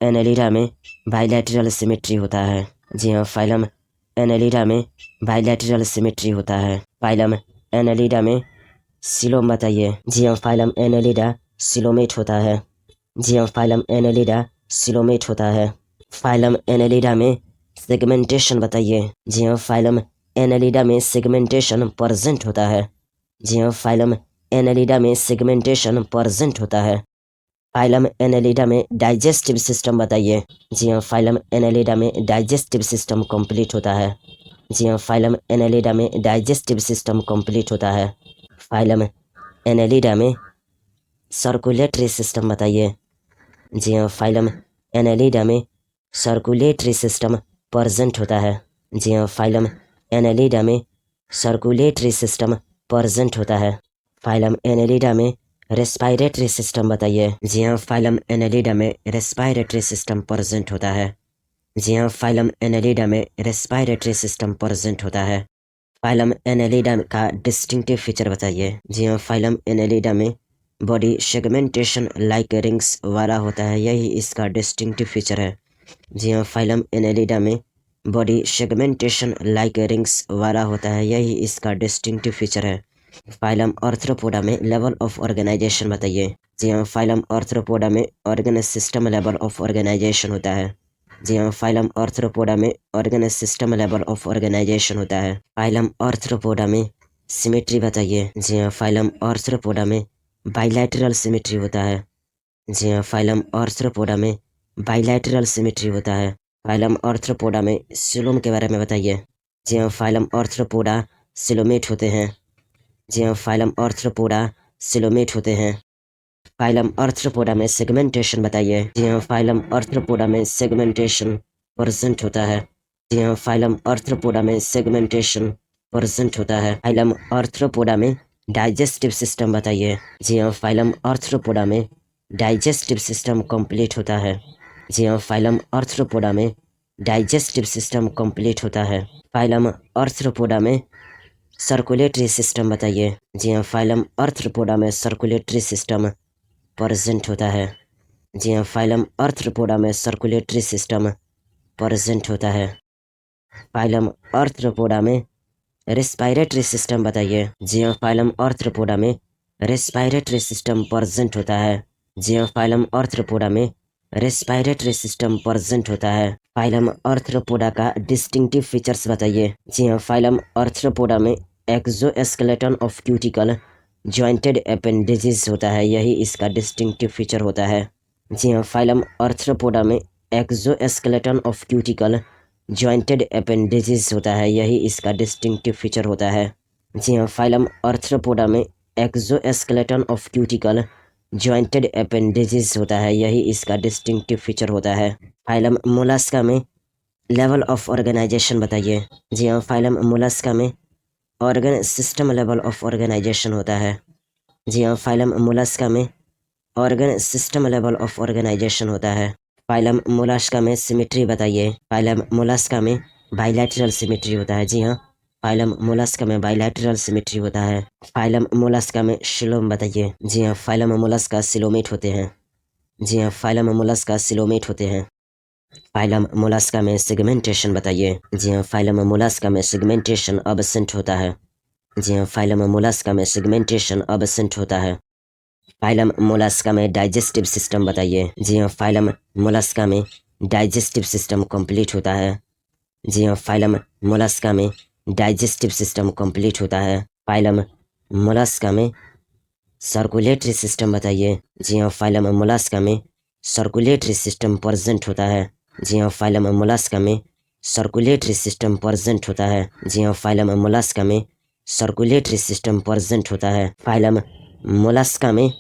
एनेलिडा में बाइलैटरल सिमेट्री होता है। जी हाँ, फाइलम एनेलिडा में बाइलैटरल सिमेट्री होता है। फाइलम एनेलिडा में सिलोम बताइए। जी हाँ, फाइलम एनेलिडा सिलोमेट होता है। जी हाँ, फाइलम एनेलिडा सिलोमेट होता है। फाइलम एनेलिडा में सेगमेंटेशन बताइए। जी हाँ, फाइलम एनेलिडा में सेगमेंटेशन प्रेजेंट होता है। जी हाँ, फाइलम एनेलिडा में सेगमेंटेशन प्रेजेंट होता है। फाइलम एनेलिडा में डाइजेस्टिव सिस्टम बताइए। जी हाँ, फाइलम एनेलिडा में डाइजेस्टिव सिस्टम कंप्लीट होता है। जी हाँ, फाइलम एनेलिडा में डाइजेस्टिव सिस्टम कंप्लीट होता है। फाइलम एनेलिडा में सर्कुलेटरी सिस्टम बताइए। जी हाँ, फाइलम एनेलिडा में सर्कुलेटरी सिस्टम प्रेजेंट होता है। जी हाँ, फाइलम एनेलिडा में सर्कुलेटरी सिस्टम प्रेजेंट होता है। फाइलम एनेलिडा में रेस्पिरेटरी सिस्टम बताइए। जी हाँ, फाइलम एनेलिडा में रेस्पिरेटरी सिस्टम प्रेजेंट होता है। जी हाँ, फाइलम एनेलिडा में रेस्पिरेटरी सिस्टम प्रेजेंट होता है। फाइलम एनेलिडा का डिस्टिंक्टिव फीचर बताइए। जी हाँ, फाइलम एनेलिडा में बॉडी सेगमेंटेशन लाइक रिंग्स वाला होता है, यही इसका डिस्टिंक्टिव फीचर है। जी हाँ, फाइलम एनेलिडा में बॉडी सेगमेंटेशन लाइक रिंग्स वाला होता है, यही इसका डिस्टिंक्टिव फीचर है। फाइलम आर्थ्रोपोडा में लेवल ऑफ ऑर्गेनाइजेशन बताइए। जी हाँ, फाइलम आर्थ्रोपोडा में organ system level of organisation होता है। जी हाँ, फाइलम आर्थ्रोपोडा में organ system level of organisation होता है। फाइलम आर्थ्रोपोडा में सिमेट्री बताइए। जी हाँ, फाइलम आर्थ्रोपोडा में बाइलैटरल सिमेट्री होता है। जी हाँ, फाइलम आर्थ्रोपोडा में बाइलैटरल सिमेट्री होता है। फाइलम आर्थ्रोपोडा में सिलोम के बारे में बताइए। जी हाँ, फाइलम आर्थ्रोपोडा सिलोमेट होते हैं। जी हाँ, फाइलम आर्थ्रोपोडा सिलोमेट होते हैं। फाइलम आर्थ्रोपोडा में सेगमेंटेशन बताइए। जी हाँ, फाइलम आर्थ्रोपोडा में सेगमेंटेशन प्रेजेंट होता है। जी हाँ, फाइलम आर्थ्रोपोडा में सेगमेंटेशन प्रेजेंट होता है। फाइलम आर्थ्रोपोडा में डाइजेस्टिव सिस्टम बताइए। जी हाँ, फाइलम आर्थ्रोपोडा में डाइजेस्टिव सिस्टम कंप्लीट होता है। जी हाँ, फाइलम आर्थ्रोपोडा में डाइजेस्टिव सिस्टम कंप्लीट होता है। फाइलम आर्थ्रोपोडा में सर्कुलेटरी सिस्टम बताइए। जी हाँ, फाइलम आर्थ्रोपोडा में सर्कुलेटरी सिस्टम प्रेजेंट होता है। जी हाँ, फाइलम आर्थ्रोपोडा में सर्कुलेटरी सिस्टम प्रेजेंट होता है। फाइलम आर्थ्रोपोडा में रेस्पिरेटरी सिस्टम बताइए। जी हाँ, फाइलम आर्थ्रोपोडा में रेस्पिरेटरी सिस्टम प्रेजेंट होता है। जी हाँ, फाइलम आर्थ्रोपोडा में रेस्पिरेटरी सिस्टम प्रेजेंट होता है। फाइलम आर्थ्रोपोडा का डिस्टिंक्टिव फीचर्स बताइए। जी हाँ, फाइलम आर्थ्रोपोडा में exoskeleton of cuticle jointed appendages होता है, यही इसका डिस्टिंक्टिव फीचर होता है। जी हाँ, फाइलम आर्थ्रोपोडा में exoskeleton of cuticle jointed appendages होता है, यही इसका डिस्टिंक्टिव फीचर होता है। जी हाँ, फाइलम आर्थ्रोपोडा में exoskeleton of cuticle jointed appendages होता है, यही इसका डिस्टिंक्टिव फीचर होता है। फाइलम मोलास्का में लेवल ऑफ ऑर्गेनाइजेशन बताइए। जी हाँ, फाइलम मोलास्का में organ system level of organisation होता है। जी हाँ, फाइलम मोलास्का में organ system level of organisation होता है। फाइलम मोलास्का में सिमेट्री बताइए। फाइलम मोलास्का में बाइलैटरल सिमेट्री होता है। जी हाँ, फाइलम मोलास्का में बाइलैटरल सिमेट्री होता है। फाइलम मोलास्का में सिलोम बताइए। जी हाँ, फाइलम मोलास्का सिलोमेट होते हैं। जी हाँ, फाइलम मोलास्का सिलोमेट होते हैं। फाइलम मोलास्का में सेगमेंटेशन बताइए। जी हाँ, फाइलम मोलास्का में सेगमेंटेशन एब्सेंट होता है। जी हाँ, फाइलम मोलास्का में सेगमेंटेशन एब्सेंट होता है। फाइलम मोलास्का में डाइजेस्टिव सिस्टम बताइए। जी हाँ, फाइलम मोलास्का में डाइजेस्टिव सिस्टम कंप्लीट होता है। जी हाँ, फाइलम मोलास्का में डाइजेस्टिव सिस्टम कंप्लीट होता है। फाइलम मोलास्का में सर्कुलेटरी सिस्टम बताइए। जी हाँ, फाइलम मोलास्का में सर्कुलेटरी सिस्टम प्रेजेंट होता है। जी हाँ, फाइलम मोलास्का में सर्कुलेटरी सिस्टम प्रेजेंट होता है। जी हाँ, फाइलम मोलास्का में सर्कुलेटरी सिस्टम प्रेजेंट होता है। फाइलम मोलास्का में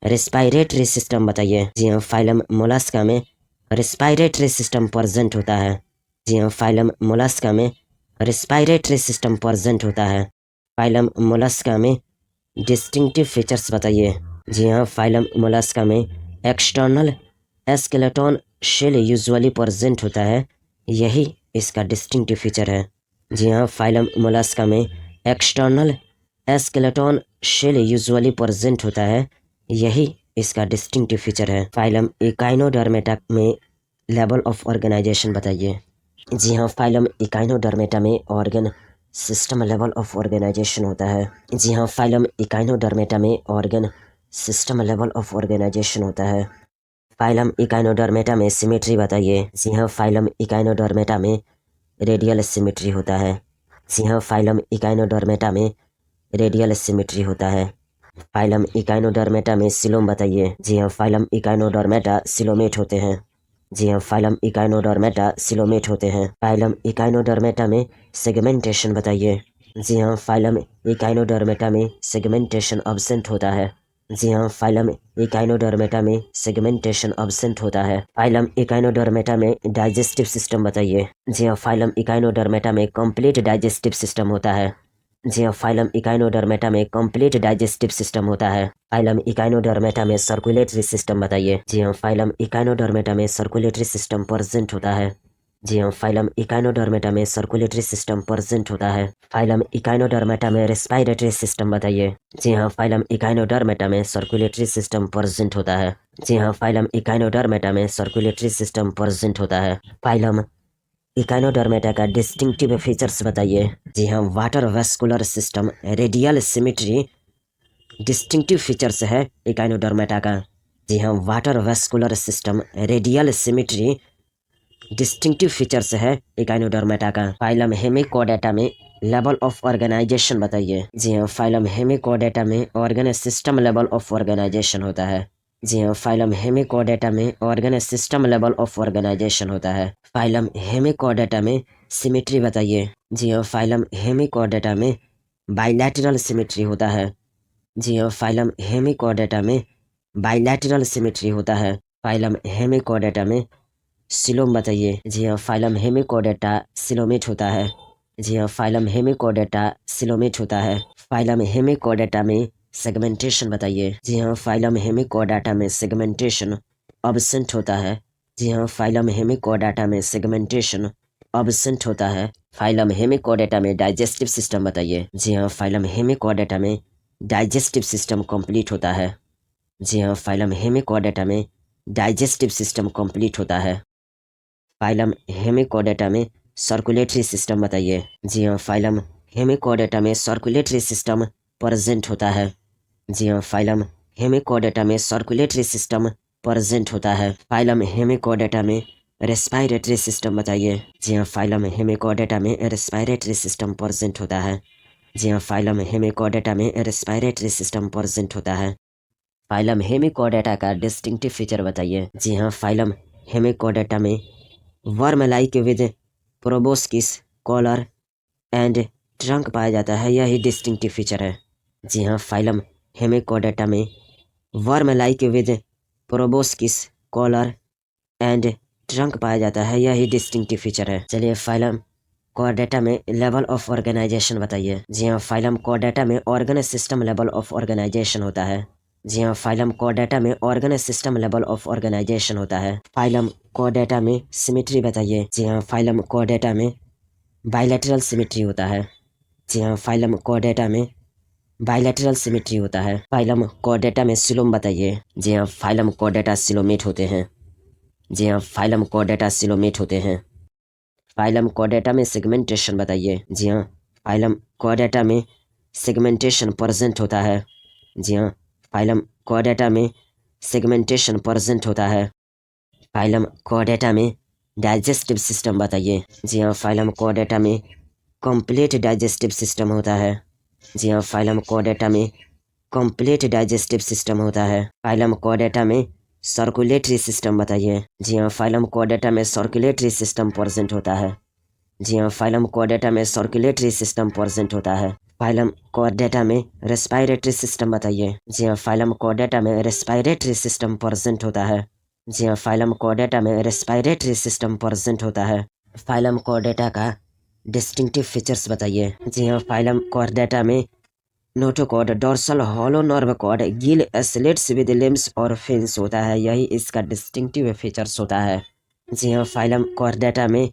रेस्पिरेटरी सिस्टम बताइए। जी हाँ, फाइलम मोलास्का में रेस्पिरेटरी सिस्टम प्रेजेंट होता है। जी हाँ, फाइलम मोलास्का में रेस्पिरेटरी सिस्टम प्रेजेंट होता है। फाइलम मोलास्का में डिस्टिंक्टिव फीचर्स बताइए। जी हाँ, फाइलम मोलास्का में एक्सटर्नल एस्केलेटन शेल यूजुअली प्रेजेंट होता है, यही इसका डिस्टिंक्टिव फीचर है। जी हाँ, फाइलम मोलास्का में एक्सटर्नल एस्केलेटन शेल यूजुअली प्रेजेंट होता है, यही इसका डिस्टिंक्टिव फीचर है। फाइलम इकाइनोडर्मेटा में लेवल ऑफ ऑर्गेनाइजेशन बताइए। जी हाँ, फाइलम इकाइनोडर्मेटा में organ system level of organisation होता है। जी हाँ, फाइलम इकाइनोडर्मेटा में organ system level of organisation होता है। फाइलम इकाइनोडर्मेटा में सिमेट्री बताइए। जी हाँ, फाइलम इकाइनोडर्मेटा में रेडियल सिमेट्री होता है। जी हाँ, फाइलम इकाइनोडर्मेटा में रेडियल सिमेट्री होता है। फाइलम इकाइनोडर्मेटा में सिलोम बताइए। जी हाँ, फाइलम इकाइनोडर्मेटा सिलोमेट होते हैं। जी हाँ, फाइलम इकाइनोडर्मेटा सिलोमेट होते हैं। फाइलम इकाइनोडर्मेटा में सेगमेंटेशन बताइए। जी हाँ, फाइलम इकाइनोडर्मेटा में सेगमेंटेशन एब्सेंट होता है। जी हाँ, फाइलम इकाइनोडर्मेटा में सेगमेंटेशन एब्सेंट होता है। फाइलम इकाइनोडर्मेटा में डाइजेस्टिव सिस्टम बताइए। जी हाँ, फाइलम इकाइनोडर्मेटा में कंप्लीट डाइजेस्टिव सिस्टम होता है। जी हाँ, फाइलम इकाइनोडर्मेटा में कंप्लीट डाइजेस्टिव सिस्टम होता है। फाइलम इकाइनोडर्मेटा में सर्कुलेटरी सिस्टम बताइए। जी हाँ, फाइलम इकाइनोडर्मेटा में सर्कुलेटरी सिस्टम प्रेजेंट होता है। जी हाँ, फाइलम इकाइनोडर्मेटा में सर्कुलेटरी सिस्टम प्रेजेंट होता है। फाइलम इकाइनोडर्मेटा में रेस्पिरेटरी सिस्टम बताइए। जी हाँ, फाइलम इकाइनोडर्मेटा में सर्कुलेटरी सिस्टम प्रेजेंट होता है। जी हाँ, फाइलम इकाइनोडर्मेटा में सर्कुलेटरी सिस्टम प्रेजेंट होता है। फाइलम इकाइनोडर्मेटा का डिस्टिंक्टिव फीचर्स बताइए। जी हाँ, water vascular system radial symmetry distinctive features है इकाइनोडर्मेटा का। जी हाँ, water vascular system radial symmetry distinctive features है इकाइनोडर्मेटा का। फाइलम हेमिकोडेटा में लेवल ऑफ ऑर्गेनाइजेशन बताइए। जी हाँ, फाइलम हेमिकोडेटा में organ system level of organisation होता है। जी हाँ, फाइलम हेमिकोडेटा में organ system level of organisation होता है। फाइलम हेमिकोडेटा में सिमेट्री बताइए। जी हाँ, फाइलम हेमिकोडेटा में बाइलैटरल सिमेट्री होता है। जी हाँ, फाइलम हेमिकोडेटा में बाइलैटरल सिमेट्री होता है। फाइलम हेमिकोडेटा में सिलोम बताइए। जी हाँ, फाइलम हेमिकोडेटा सिलोमेट होता है। जी हाँ, फाइलम हेमिकोडेटा सिलोमेट होता है। फाइलम हेमिकोडेटा में सेगमेंटेशन बताइए। जी हाँ, फाइलम हेमिकोडेटा में सेगमेंटेशन अब्सेंट होता है। जी हाँ, फाइलम हेमिकोडेटा में सेगमेंटेशन अब्सेंट होता है। फाइलम हेमिकोडेटा में डाइजेस्टिव सिस्टम बताइए। जी हाँ, फाइलम हेमिकोडेटा में डाइजेस्टिव सिस्टम कंप्लीट होता है। जी हाँ, फाइलम हेमिकोडेटा में डाइजेस्टिव सिस्टम कंप्लीट होता है। फाइलम हेमिकोडेटा में सर्कुलेटरी सिस्टम बताइए। जी हाँ, फाइलम हेमिकोडेटा में सर्कुलेटरी सिस्टम प्रेजेंट होता है। जी हाँ, फाइलम हेमिकोडेटा में सर्कुलेटरी सिस्टम प्रेजेंट होता है। फाइलम हेमिकोडेटा में रेस्पायरेटरी सिस्टम बताइए। जी हाँ, फाइलम हेमिकोडेटा में रेस्पायरेटरी सिस्टम प्रेजेंट होता है। जी हाँ, फाइलम हेमिकोडेटा में रेस्पायरेटरी सिस्टम प्रेजेंट होता है। फाइलम हेमिकोडेटा का डिस्टिंक्टिव फीचर बताइए। जी हाँ, फाइलम हेमिकोडेटा में worm like with proboscis collar and trunk पाया जाता है, यही डिस्टिंक्टिव फीचर है। जी हाँ, फाइलम हेमिकोडेटा में worm like with proboscis collar and trunk पाया जाता है, यही डिस्टिंक्टिव फीचर है। चलिए, फाइलम कोडेटा में लेवल ऑफ ऑर्गेनाइजेशन बताइए। जी हाँ, फाइलम कोडेटा में organ system level of organisation होता है। जी हाँ, फाइलम कोडेटा में organ system level of organisation होता है। फाइलम कोडेटा में सिमेट्री बताइए। जी हाँ, फाइलम कोडेटा में बाइलैटरल सिमेट्री होता है। जी हाँ, फाइलम कोडेटा में बाइलैटरल सिमेट्री होता है। फाइलम कोडेटा में सिलोम बताइए। जी हाँ, फाइलम कोडेटा सिलोमेट होते हैं। जी हाँ, फाइलम कोडेटा सिलोमेट होते हैं। फाइलम कोडेटा में सेगमेंटेशन बताइए। जी हाँ, फाइलम कोडेटा में सेगमेंटेशन प्रेजेंट होता है। जी हाँ, फाइलम कोडेटा में सेगमेंटेशन प्रेजेंट होता है। फाइलम कोडेटा में डाइजेस्टिव सिस्टम बताइए। जी हाँ, फाइलम कोडेटा में कंप्लीट डाइजेस्टिव सिस्टम होता है। जी हाँ, फाइलम कोडेटा में कंप्लीट डाइजेस्टिव सिस्टम होता है। फाइलम कोडेटा में सर्कुलेटरी सिस्टम बताइए। जी हाँ, फाइलम कोडेटा में सर्कुलेटरी सिस्टम प्रेजेंट होता है। जी हाँ, फाइलम कोडेटा में सर्कुलेटरी सिस्टम प्रेजेंट होता है। फाइलम कोडेटा में रेस्पायरेटरी सिस्टम बताइए। जी हाँ, फाइलम कोडेटा में रेस्पायरेटरी सिस्टम प्रेजेंट होता है। जी हाँ, फाइलम कोडेटा में रेस्पायरेटरी सिस्टम प्रेजेंट होता है। फाइलम कोडेटा का डिस्टिंक्टिव फीचर्स बताइए। जी हाँ, फाइलम कोडेटा में notochord dorsal hollow nerve cord gill slits with limbs और फिन्स होता है, यही इसका डिस्टिंक्टिव फीचर्स होता है। जी हाँ, फाइलम कोडेटा में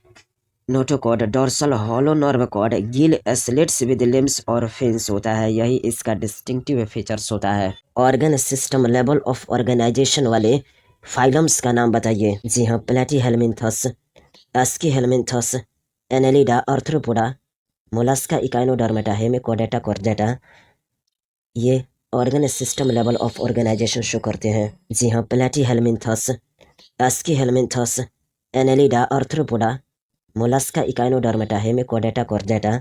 notochord dorsal hollow nerve cord gill slits with limbs और फिन्स होता है, यही इसका डिस्टिंक्टिव फीचर्स होता है। Organ system level of organization वाले फाइलम्स का नाम बताइए। जी हाँ, Platyhelminthes, Aschelminthes, Annelida, Arthropoda, Mollusca, Echinodermata, Hemichordata, Chordata, ये organ system level of organisation show करते हैं। जी हाँ, Platyhelminthes, Aschelminthes, Annelida, Arthropoda, Mollusca, Echinodermata, Hemichordata, Chordata,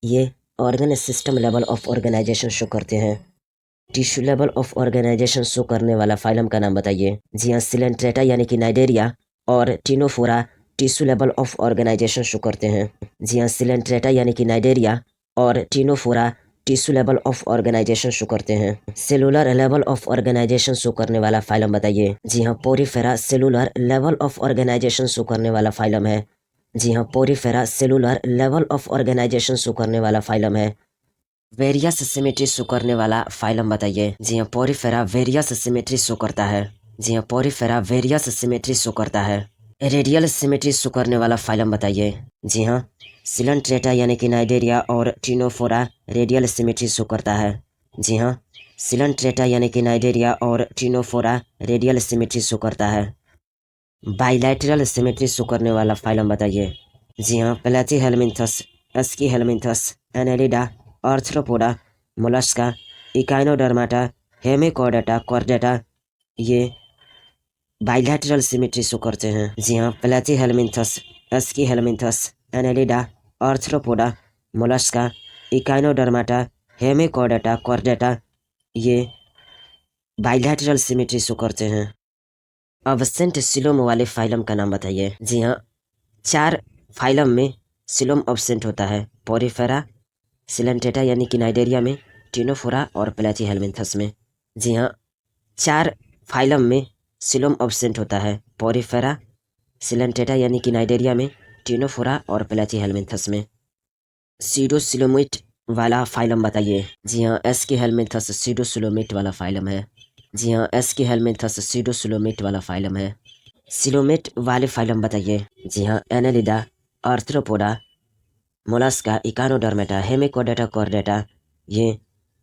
ये organ system level of organisation show करते हैं। Tissue level of organisation show करने वाला फाइलम का नाम बताइए। जी हाँ, सिलेंट्रेटा यानी कि नाइडेरिया और Ctenophora tissue level of organisation show करते हैं। जी हाँ, सिलेंट्रेटा यानी कि नाइडेरिया और Ctenophora tissue level of organisation show करते हैं। Cellular level of organisation show करने वाला फाइलम बताइए। जी हाँ, Porifera cellular level of organisation show करने वाला फाइलम है। जी हाँ, Porifera cellular level of organisation show करने वाला फाइलम है। वेरियस सिमेट्री शो करने वाला फाइलम बताइए। जी हाँ, पोरीफेरा वेरियस सिमेट्री शो करता है। जी हाँ, पोरीफेरा वेरियस सिमेट्री शो करता है। रेडियल सिमेट्री शो करने वाला फाइलम बताइए। जी हाँ, सिलेंट्रेटा यानी कि नाइडेरिया और टिनोफोरा रेडियल सिमेट्री शो करता है। जी हाँ, सिलेंट्रेटा यानी कि नाइडेरिया और टिनोफोरा रेडियल सिमेट्री शो करता है। बाइलैटरल सिमेट्री शो करने वाला फाइलम बताइए। जी हाँ, Platyhelminthes, Aschelminthes, Annelida, Arthropoda, Mollusca, Echinodermata, Hemichordata, Chordata, ये बाइलैटरल सिमेट्री शो करते हैं। जी हाँ, Platyhelminthes, Aschelminthes, Annelida, Arthropoda, Mollusca, Echinodermata, Hemichordata, Chordata, ये बाइलैटरल सिमेट्री शो करते हैं। अब्सेंट सिलोम वाले फाइलम का नाम बताइए। जी हाँ, 4 फाइलम में सिलोम अब्सेंट होता है। पोरीफेरा, सिलेंट्रेटा यानी कि नाइडेरिया में, टिनोफोरा और प्लेटीहेल्मिन्थस में। जी हाँ, 4 फाइलम में सिलोम एब्सेंट होता है, पोरिफेरा, सिलेंटेटा यानी कि नाइडेरिया में, टिनोफोरा और प्लेटीहेल्मिन्थस में। सीडोसिलोमेट वाला फाइलम बताइए। जी हाँ, एस्कीहेल्मिन्थस सीडोसिलोमेट वाला फाइलम है। जी हाँ, एस्कीहेल्मिन्थस सीडोसिलोमेट वाला फाइलम है। सिलोमेट वाले फाइलम बताइए। जी हाँ, Annelida, Arthropoda, Mollusca, Echinodermata, Hemichordata, Chordata ये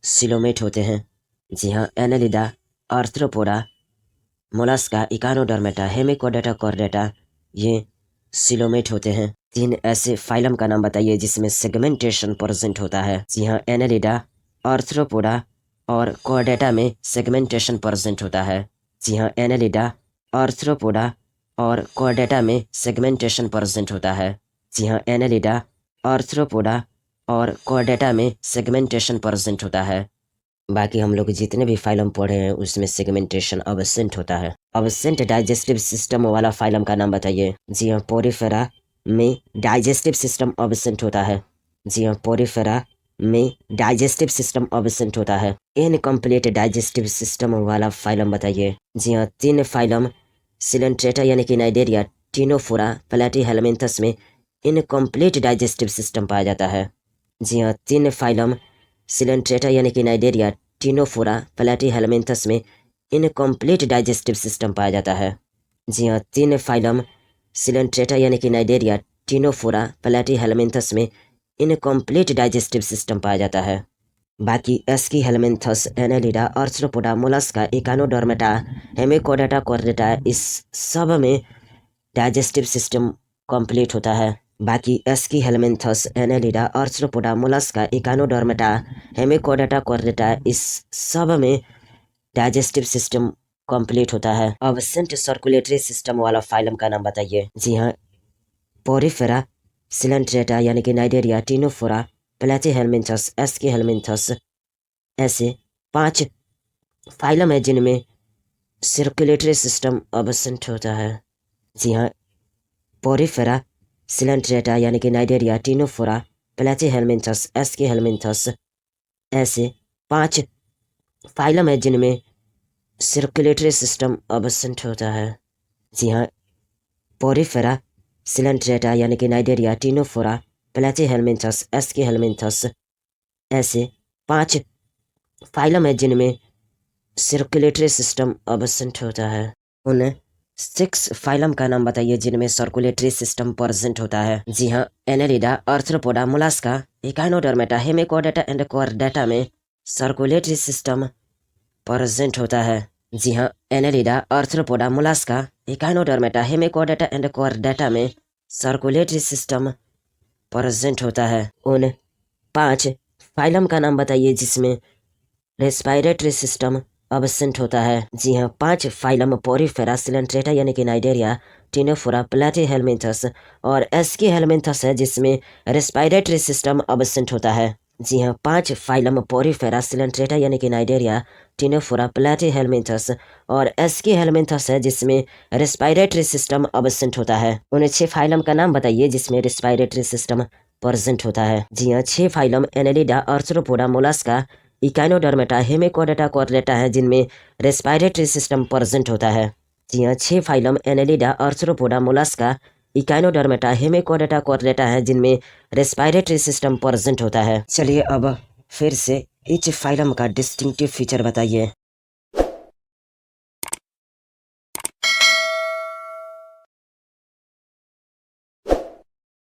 सिलोमेट होते हैं। जी हाँ, Annelida, Arthropoda, Mollusca, Echinodermata, Hemichordata, Chordata ये सिलोमेट होते हैं। 3 ऐसे फाइलम का नाम बताइए जिसमें सेगमेंटेशन प्रेजेंट होता है। जी हाँ, एनेलिडा, आर्थ्रोपोडा और कॉर्डेटा में सेगमेंटेशन प्रेजेंट होता है। जी हाँ, एनेलिडा, आर्थ्रोपोडा और कॉर्डेटा में सेगमेंटेशन प्रेजेंट होता है। जी हाँ, एनेलिडा, आर्थ्रोपोडा और कॉर्डेटा में सेगमेंटेशन प्रेजेंट होता है। बाकी हम लोग जितने भी फाइलम पढ़े हैं उसमें सेगमेंटेशन अब्सेंट होता है। अब्सेंट डाइजेस्टिव सिस्टम वाला फाइलम का नाम बताइए। जी हाँ, पोरिफेरा में डाइजेस्टिव सिस्टम अब्सेंट होता है। जी हाँ, पोरिफेरा में डाइजेस्टिव सिस्टम अब्सेंट होता है। इनकम्प्लीट डाइजेस्टिव सिस्टम वाला फाइलम बताइए। जी हाँ, 3 फाइलम सिलेंट्रेटा यानी कि नाइडेरिया, टिनोफोरा, प्लेटीहेल्मिन्थस में इनकम्प्लीट डाइजेस्टिव सिस्टम पाया जाता है। जी हाँ, 3 फाइलम सिलेंट्रेटा यानी कि नाइडेरिया, टिनोफोरा, प्लेटीहेल्मिन्थस में इनकम्प्लीट डाइजेस्टिव सिस्टम पाया जाता है। जी हाँ, 3 फाइलम सिलेंट्रेटा यानी कि नाइडेरिया, टिनोफोरा, प्लेटीहेल्मिन्थस में इनकम्प्लीट डाइजेस्टिव सिस्टम पाया जाता है। बाकी Aschelminthes, Annelida, Arthropoda, Mollusca, Echinodermata, Hemichordata, Chordata इस सब में डाइजेस्टिव सिस्टम कंप्लीट होता है। बाकी Aschelminthes, Annelida, Arthropoda, Mollusca, Echinodermata, Hemichordata, Chordata इस सब में डाइजेस्टिव सिस्टम कंप्लीट होता है। एब्सेंट सर्कुलेटरी सिस्टम वाला फाइलम का नाम बताइए। जी हाँ, पोरिफेरा, सिलेंट्रेटा यानी कि नाइडेरिया, टिनोफोरा, प्लेटीहेल्मिन्थस, एस्कीहेल्मिन्थस ऐसे 5 फाइलम है जिनमें सर्कुलेटरी सिस्टम एब्सेंट होता है। जी हाँ, पोरिफेरा, सिलेंट्रेटा यानी कि नाइडेरिया, टिनोफोरा, प्लेटीहेल्मिन्थस, एस्कीहेल्मिन्थस ऐसे 5 फाइलम है जिनमें सर्कुलेटरी सिस्टम एब्सेंट होता है। जी हाँ, पोरिफेरा, सिलेंट्रेटा यानी कि नाइडेरिया, टिनोफोरा, प्लेटीहेल्मिन्थस, एस्कीहेल्मिन्थस ऐसे 5 फाइलम है जिनमें सर्कुलेटरी सिस्टम एब्सेंट होता है। उन 6 फाइलम का नाम बताइए जिनमें सर्कुलेटरी सिस्टम प्रेजेंट होता है। जी हाँ, Annelida, Arthropoda, Mollusca, Echinodermata, hemichordata and Chordata में सर्कुलेटरी सिस्टम प्रेजेंट होता है। जी हाँ, Annelida, Arthropoda, Mollusca, Echinodermata, hemichordata and Chordata में सर्कुलेटरी सिस्टम प्रेजेंट होता है। उन 5 फाइलम का नाम बताइए जिसमें रेस्पिरेटरी सिस्टम एब्सेंट होता है। जी हाँ, 5 फाइलम पोरिफेरा, सिलेंट्रेटा यानी कि नाइडेरिया, टिनोफोरा, प्लेटीहेल्मिन्थस और एस्कीहेल्मिन्थस है जिसमें रेस्पिरेटरी सिस्टम एब्सेंट होता है। जी हाँ, 5 फाइलम पोरिफेरा, सिलेंट्रेटा यानी कि नाइडेरिया, टिनोफोरा, प्लेटीहेल्मिन्थस और एस्कीहेल्मिन्थस है जिसमें रेस्पिरेटरी सिस्टम एब्सेंट होता है। उन 6 फाइलम का नाम बताइए जिसमें रेस्पिरेटरी सिस्टम प्रेजेंट होता है। जी हाँ, 6 phylum Annelida, Arthropoda, Mollusca, Echinodermata, Hemichordata, Chordata है जिनमें रेस्पिरेटरी सिस्टम प्रेजेंट होता है। जी हाँ, 6 phylum Annelida, Arthropoda, Mollusca, Echinodermata, Hemichordata, Chordata है जिनमें रेस्पिरेटरी सिस्टम प्रेजेंट होता है। चलिए अब फिर से ईच फाइलम का डिस्टिंक्टिव फीचर बताइए।